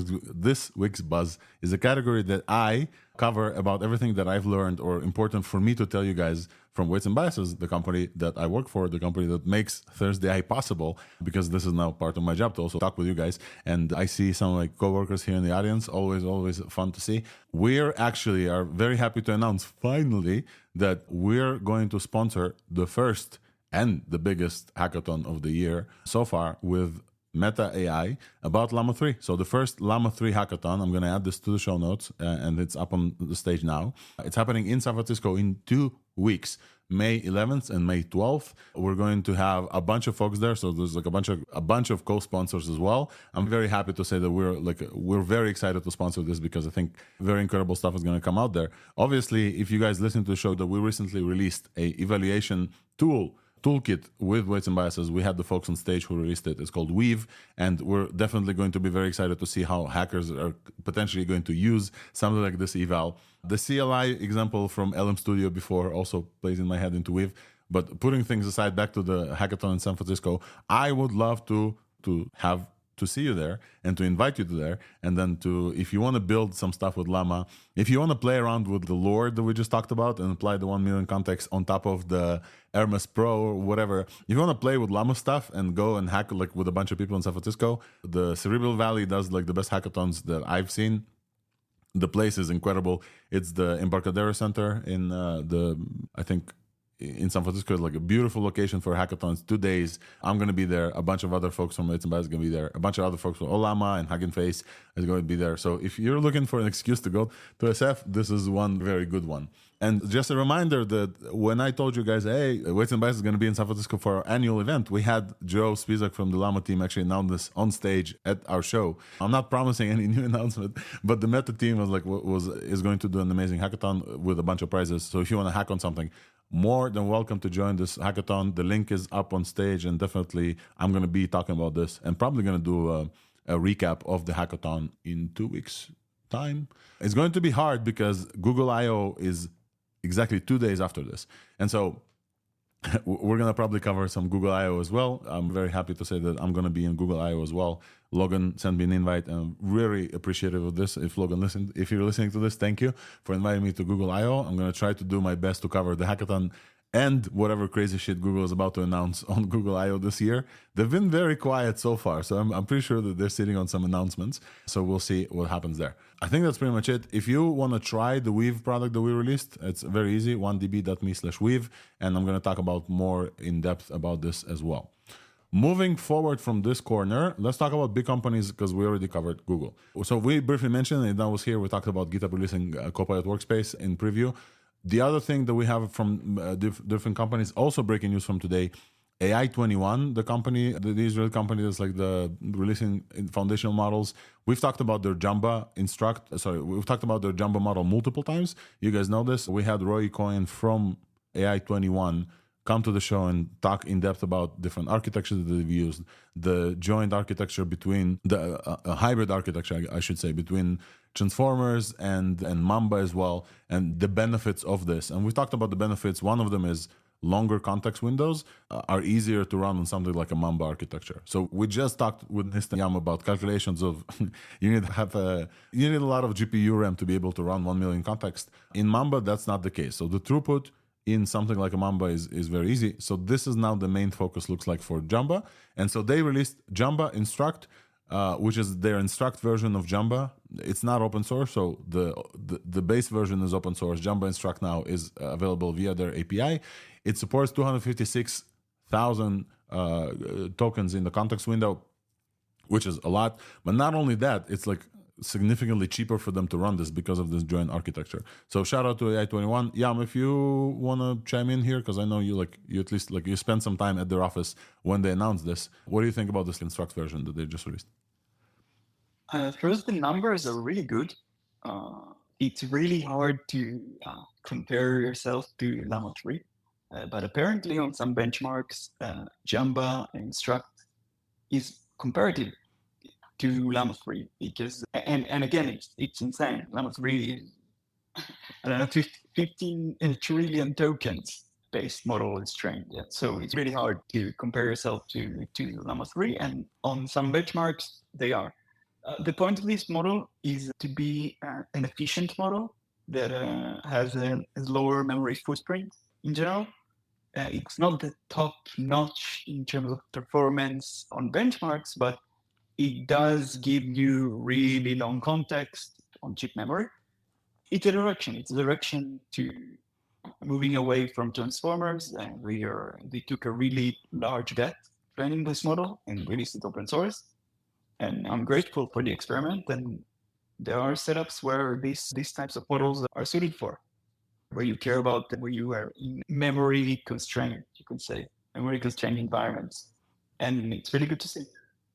week's buzz is a category that I cover about everything that I've learned or important for me to tell you guys from Weights and Biases, the company that I work for, the company that makes ThursdAI possible, because this is now part of my job to also talk with you guys. And I see some coworkers here in the audience, always fun to see. We're actually are very happy to announce finally that we're going to sponsor the first and the biggest hackathon of the year so far with Meta AI about Llama 3. So the first Llama 3 hackathon, I'm going to add this to the show notes and it's up on the stage now. It's happening in San Francisco in 2 weeks. May 11th and May 12th. We're going to have a bunch of folks there, so there's like a bunch of co-sponsors as well. I'm very happy to say that we're very excited to sponsor this because I think very incredible stuff is going to come out there. Obviously, if you guys listen to the show, that we recently released a evaluation toolkit with weights and biases. We had the folks on stage who released it. It's called Weave, and we're definitely going to be very excited to see how hackers are potentially going to use something like this eval. The CLI example from LM Studio before also plays in my head into Weave. But putting things aside, back to the hackathon in San Francisco, I would love to see you there and to invite you to there, and then if you want to build some stuff with Llama, if you want to play around with the lore that we just talked about and apply the 1 million context on top of the Hermes Pro or whatever, if you want to play with Llama stuff and go and hack like with a bunch of people in San Francisco, the Cerebral Valley does like the best hackathons that I've seen. The place is incredible. It's the Embarcadero Center in in San Francisco. It's like a beautiful location for hackathons. 2 days. I'm going to be there. A bunch of other folks from Weights and Biases are going to be there. A bunch of other folks from LLama and Hugging Face is going to be there. So if you're looking for an excuse to go to SF, this is one very good one. And just a reminder that when I told you guys, hey, Weights and Biases is going to be in San Francisco for our annual event, we had Joe Spizak from the Llama team actually announce this on stage at our show. I'm not promising any new announcement, but the Meta team is going to do an amazing hackathon with a bunch of prizes. So if you want to hack on something, more than welcome to join this hackathon. The link is up on stage, and definitely I'm going to be talking about this and probably going to do a recap of the hackathon in 2 weeks' time. It's going to be hard because Google I/O is exactly 2 days after this. And so we're going to probably cover some Google I/O as well. I'm very happy to say that I'm going to be in Google I/O as well. Logan sent me an invite, and I'm really appreciative of this. If you're listening to this, thank you for inviting me to Google I/O. I'm going to try to do my best to cover the hackathon and whatever crazy shit Google is about to announce on Google I/O this year. They've been very quiet so far, so I'm pretty sure that they're sitting on some announcements. So we'll see what happens there. I think that's pretty much it. If you want to try the Weave product that we released, it's very easy, 1db.me/Weave, and I'm going to talk about more in depth about this as well. Moving forward from this corner, let's talk about big companies because we already covered Google. So we briefly mentioned, and that was here, we talked about GitHub releasing Copilot Workspace in preview. The other thing that we have from different companies, also breaking news from today, AI21, the company, the Israeli company that's like the releasing foundational models. We've talked about their we've talked about their Jumbo model multiple times. You guys know this. We had Roy Cohen from AI21 come to the show and talk in depth about different architectures that they've used, the joint architecture between a hybrid architecture, I should say, between transformers and Mamba as well, and the benefits of this. And we talked about the benefits. One of them is longer context windows are easier to run on something like a Mamba architecture. So we just talked with Nist and Yam about calculations of you need a lot of GPU RAM to be able to run 1 million context. In Mamba, that's not the case. So the throughput in something like a Mamba is very easy. So this is now the main focus looks like for Jamba. And so they released Jamba Instruct, which is their Instruct version of Jamba. It's not open source, so the base version is open source. Jamba Instruct now is available via their API. It supports 256,000 tokens in the context window, which is a lot. But not only that, it's like significantly cheaper for them to run this because of this joint architecture. So shout out to AI21. Yam, if you want to chime in here, because I know you at least you spent some time at their office when they announced this. What do you think about this Instruct version that they just released? First, the numbers are really good. It's really hard to compare yourself to Llama 3, but apparently on some benchmarks, Jamba Instruct is comparative to Llama 3 because, and again, it's insane. Llama 3 is, I don't know, 15 trillion tokens based model is trained. Yeah. So it's really hard to compare yourself to Llama 3, and on some benchmarks, they are. The point of this model is to be an efficient model that has a lower memory footprint in general. It's not the top notch in terms of performance on benchmarks, but it does give you really long context on chip memory. It's a direction to moving away from transformers, and they took a really large bet training this model and released it open source. And I'm grateful for the experiment, and there are setups where these types of models are suited for. where you care about where you are in memory constrained, you could say, memory constrained environments. And it's really good to see.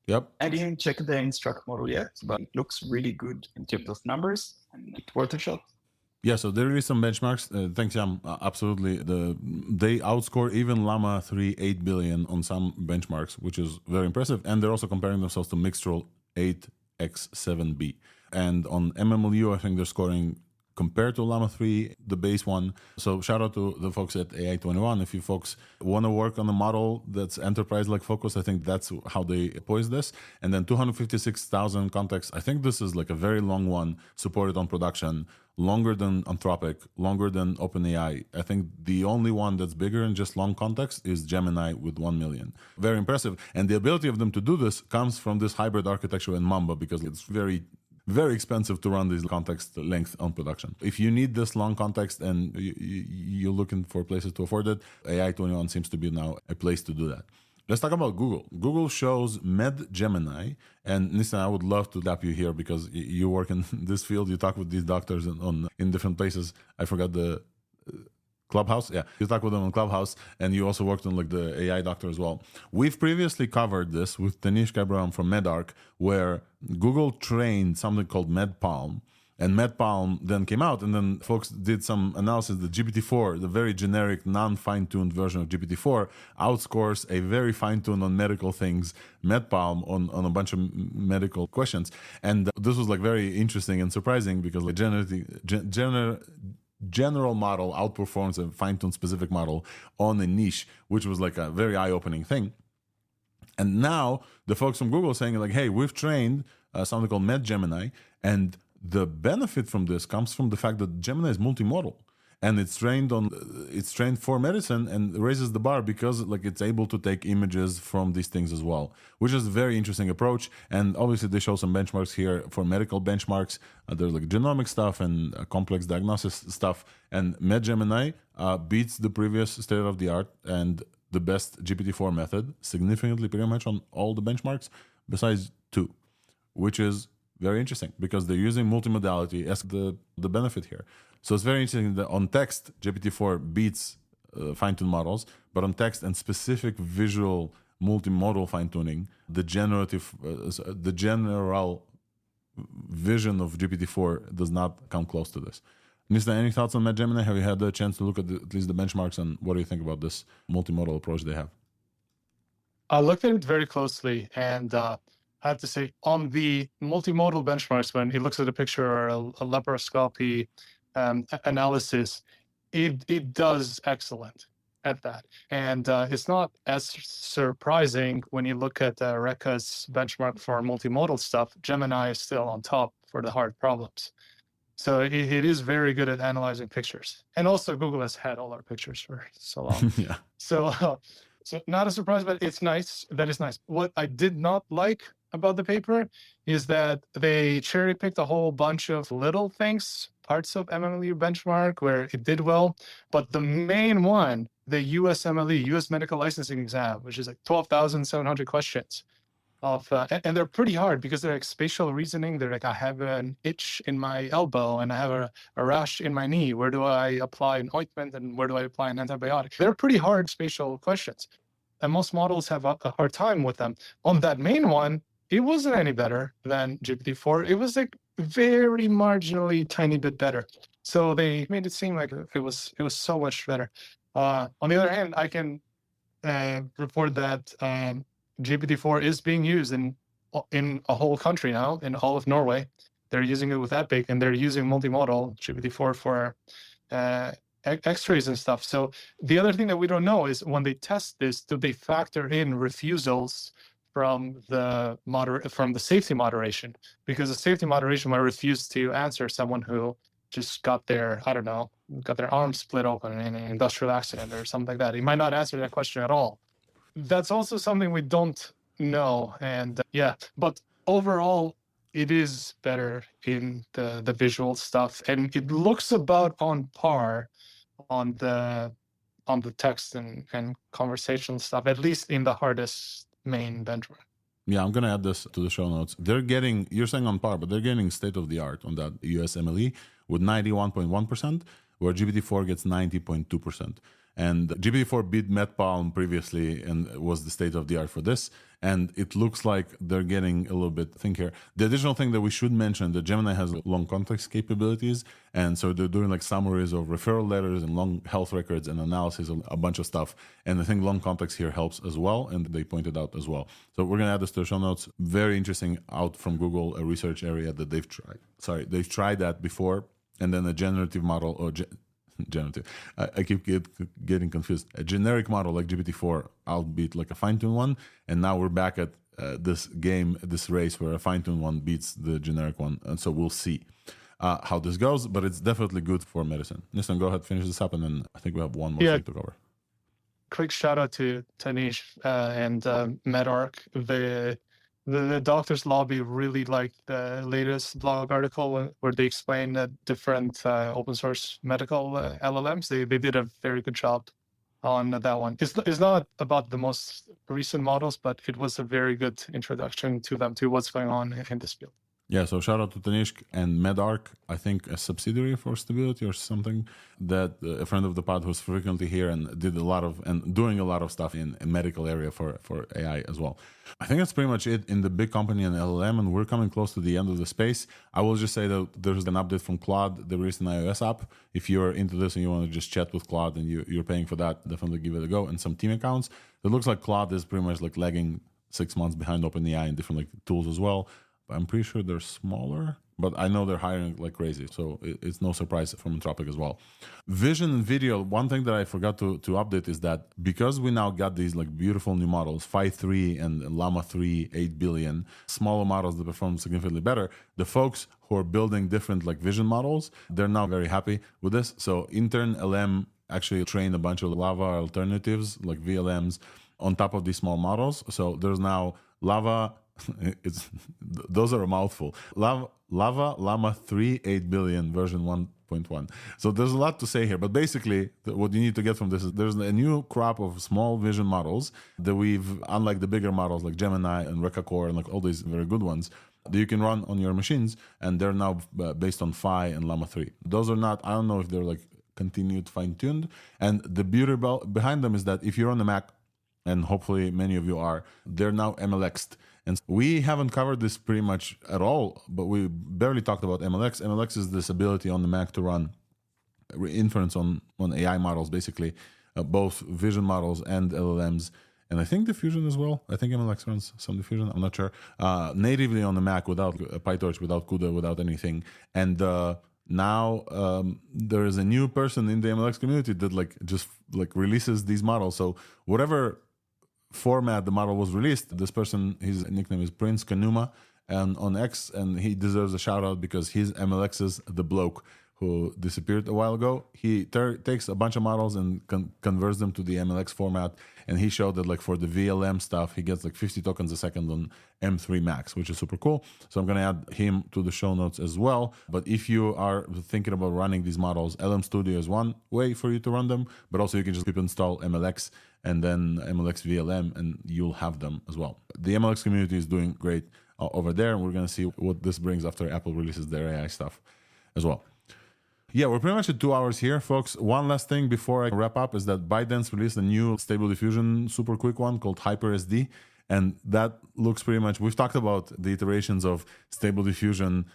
Yep. I didn't check the instruct model yet, but it looks really good in terms of numbers and it's worth a shot. Yeah, so there is some benchmarks. Thanks, Jan. Absolutely. They outscore even LLama3 8 billion on some benchmarks, which is very impressive. And they're also comparing themselves to Mixtral 8x7b. And on MMLU, I think they're scoring compared to LLama3, the base one. So shout out to the folks at AI21. If you folks want to work on a model that's enterprise-like focus, I think that's how they poise this. And then 256,000 contexts. I think this is like a very long one, supported on production, longer than Anthropic, longer than OpenAI. I think the only one that's bigger in just long context is Gemini with 1 million. Very impressive. And the ability of them to do this comes from this hybrid architecture in Mamba, because it's very expensive to run these context length on production. If you need this long context and you're looking for places to afford it, AI21 seems to be now a place to do that. Let's talk about Google. Google shows Med Gemini, and Nissan, I would love to tap you here because you work in this field. You talk with these doctors in different places. I forgot the Clubhouse. Yeah, you talk with them on Clubhouse, and you also worked on like the AI doctor as well. We've previously covered this with Tanish Abraham from MedArc, where Google trained something called MedPalm, and MedPalm then came out, and then folks did some analysis. The GPT-4, the very generic, non-fine-tuned version of GPT-4, outscores a very fine-tuned on medical things, MedPalm on a bunch of medical questions. And this was like very interesting and surprising because like general model outperforms a fine-tuned specific model on a niche, which was like a very eye-opening thing. And now the folks from Google are saying like, hey, we've trained something called Med Gemini, and the benefit from this comes from the fact that Gemini is multimodal, and it's trained for medicine and raises the bar because like it's able to take images from these things as well, which is a very interesting approach. And obviously they show some benchmarks here for medical benchmarks. There's like genomic stuff and complex diagnosis stuff, and Med Gemini beats the previous state of the art and the best GPT-4 method significantly, pretty much on all the benchmarks besides 2, which is very interesting because they're using multimodality as the benefit here. So it's very interesting that on text, GPT-4 beats fine-tuned models, but on text and specific visual multimodal fine-tuning, the general vision of GPT-4 does not come close to this. Nista, any thoughts on Med Gemini? Have you had the chance to look at at least the benchmarks, and what do you think about this multimodal approach they have? I looked at it very closely, and I have to say, on the multimodal benchmarks, when it looks at a picture or a laparoscopy analysis, it does excellent at that. And it's not as surprising when you look at Reka's benchmark for multimodal stuff. Gemini is still on top for the hard problems. So it is very good at analyzing pictures. And also Google has had all our pictures for so long. Yeah. So not a surprise, but it's nice. That is nice. What I did not like about the paper is that they cherry picked a whole bunch of little things, parts of MMLU benchmark where it did well. But the main one, the USMLE, US Medical Licensing Exam, which is like 12,700 questions. And they're pretty hard because they're like spatial reasoning. They're like, I have an itch in my elbow and I have a rash in my knee. Where do I apply an ointment and where do I apply an antibiotic? They're pretty hard spatial questions. And most models have a hard time with them. On that main one, it wasn't any better than GPT-4. It was like very marginally tiny bit better. So they made it seem like it was so much better. On the other hand, I can report that GPT-4 is being used in a whole country now, in all of Norway. They're using it with Epic, and they're using multimodal GPT-4 for X-rays and stuff. So the other thing that we don't know is when they test this, do they factor in refusals from the safety moderation? Because the safety moderation might refuse to answer someone who just got their arm split open in an industrial accident or something like that. He might not answer that question at all. That's also something we don't know. And but overall, it is better in the visual stuff. And it looks about on par on the text and conversational stuff, at least in the hardest main benchmark. Yeah, I'm going to add this to the show notes. You're saying on par, but they're getting state of the art on that USMLE with 91.1%, where GPT-4 gets 90.2%. And GPT-4 beat MedPalm previously and was the state of the art for this. And it looks like they're getting a little bit here. The additional thing that we should mention, that Gemini has long context capabilities. And so they're doing like summaries of referral letters and long health records and analysis of a bunch of stuff. And I think long context here helps as well. And they pointed out as well. So we're going to add this to the show notes. Very interesting out from Google, a research area that they've tried. They've tried that before. And then a generative model or generative. I keep getting confused. A generic model like GPT-4 outbeat like a fine-tuned one, and now we're back at this race where a fine-tuned one beats the generic one, and so we'll see how this goes, but it's definitely good for medicine. Listen, go ahead, finish this up, and then I think we have one more thing to cover. Quick shout out to Tanish and MedArc. The doctors lobby really liked the latest blog article where they explain the different open source medical LLMs. They did a very good job on that one. It's not about the most recent models, but it was a very good introduction to them, to what's going on in this field. Yeah, so shout out to Tanishq and MedArc, I think a subsidiary for Stability or something, that a friend of the pod who's frequently here and doing a lot of stuff in medical area for AI as well. I think that's pretty much it in the big company and LLM, and we're coming close to the end of the space. I will just say that there's an update from Claude, the recent iOS app. If you're into this and you want to just chat with Claude and you're paying for that, definitely give it a go. And some team accounts. It looks like Claude is pretty much like lagging 6 months behind OpenAI and different like tools as well. I'm pretty sure they're smaller, but I know they're hiring like crazy. So it's no surprise from Anthropic as well. Vision and video, one thing that I forgot to update is that because we now got these like beautiful new models, Phi 3 and LLama3, 8 billion, smaller models that perform significantly better, the folks who are building different like vision models, they're now very happy with this. So Intern LM actually trained a bunch of Lava alternatives like VLMs on top of these small models. So there's now Lava... those are a mouthful. LLama3 8 billion version 1.1. So there's a lot to say here, but basically what you need to get from this is there's a new crop of small vision models that unlike the bigger models like Gemini and Reka Core and like all these very good ones that you can run on your machines, and they're now based on Phi and Llama 3. Those are not, I don't know if they're like continued fine-tuned, and the beauty behind them is that if you're on the Mac, and hopefully many of you are, they're now MLX'd. And we haven't covered this pretty much at all, but we barely talked about MLX. MLX is this ability on the Mac to run inference on AI models, basically, both vision models and LLMs. And I think diffusion as well. I think MLX runs some diffusion. I'm not sure. Natively on the Mac without PyTorch, without CUDA, without anything. And now there is a new person in the MLX community that just releases these models. So whatever format the model was released, this person, his nickname is Prince Kanuma and on X, and he deserves a shout out because his MLX is the bloke who disappeared a while ago. He takes a bunch of models and converts them to the MLX format, and he showed that for the VLM stuff, he gets 50 tokens a second on M3 Max, which is super cool. So I'm going to add him to the show notes as well. But if you are thinking about running these models, LM Studio is one way for you to run them, but also you can just install MLX and then MLX VLM, and you'll have them as well. The MLX community is doing great over there, and we're going to see what this brings after Apple releases their AI stuff as well. Yeah, we're pretty much at 2 hours here, folks. One last thing before I wrap up is that ByteDance released a new Stable Diffusion super quick one called HyperSD, and that looks pretty much, we've talked about the iterations of Stable Diffusion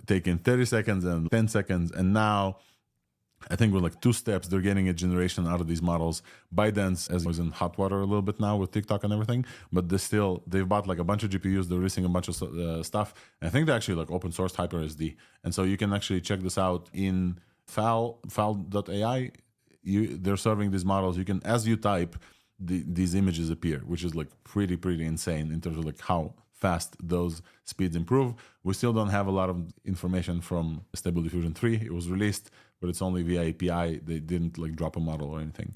taking 30 seconds and 10 seconds, and now I think with 2 steps, they're getting a generation out of these models. ByteDance is in hot water a little bit now with TikTok and everything, but they've bought a bunch of GPUs, they're releasing a bunch of stuff. And I think they actually open sourced HyperSD. And so you can actually check this out in fal.ai. They're serving these models. You can, as you type, these images appear, which is pretty insane in terms of how fast those speeds improve. We still don't have a lot of information from Stable Diffusion 3. It was released, but it's only via API. They didn't drop a model or anything.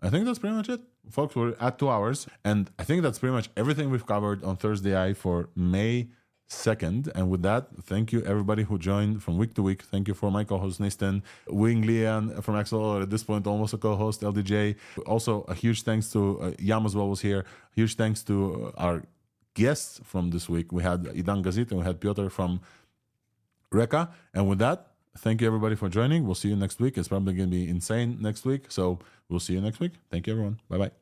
I think that's pretty much it. Folks, we're at 2 hours. And I think that's pretty much everything we've covered on ThursdAI for May 2nd. And with that, thank you everybody who joined from week to week. Thank you for my co-host Nistan, Wing Lian from Axel, at this point almost a co-host, LDJ. Also, a huge thanks to Yam as well was here. Huge thanks to our guests from this week. We had Idan Gazit and we had Piotr from Reka. And with that, Thank you, everybody, for joining. We'll see you next week. It's probably going to be insane next week. So we'll see you next week. Thank you, everyone. Bye-bye.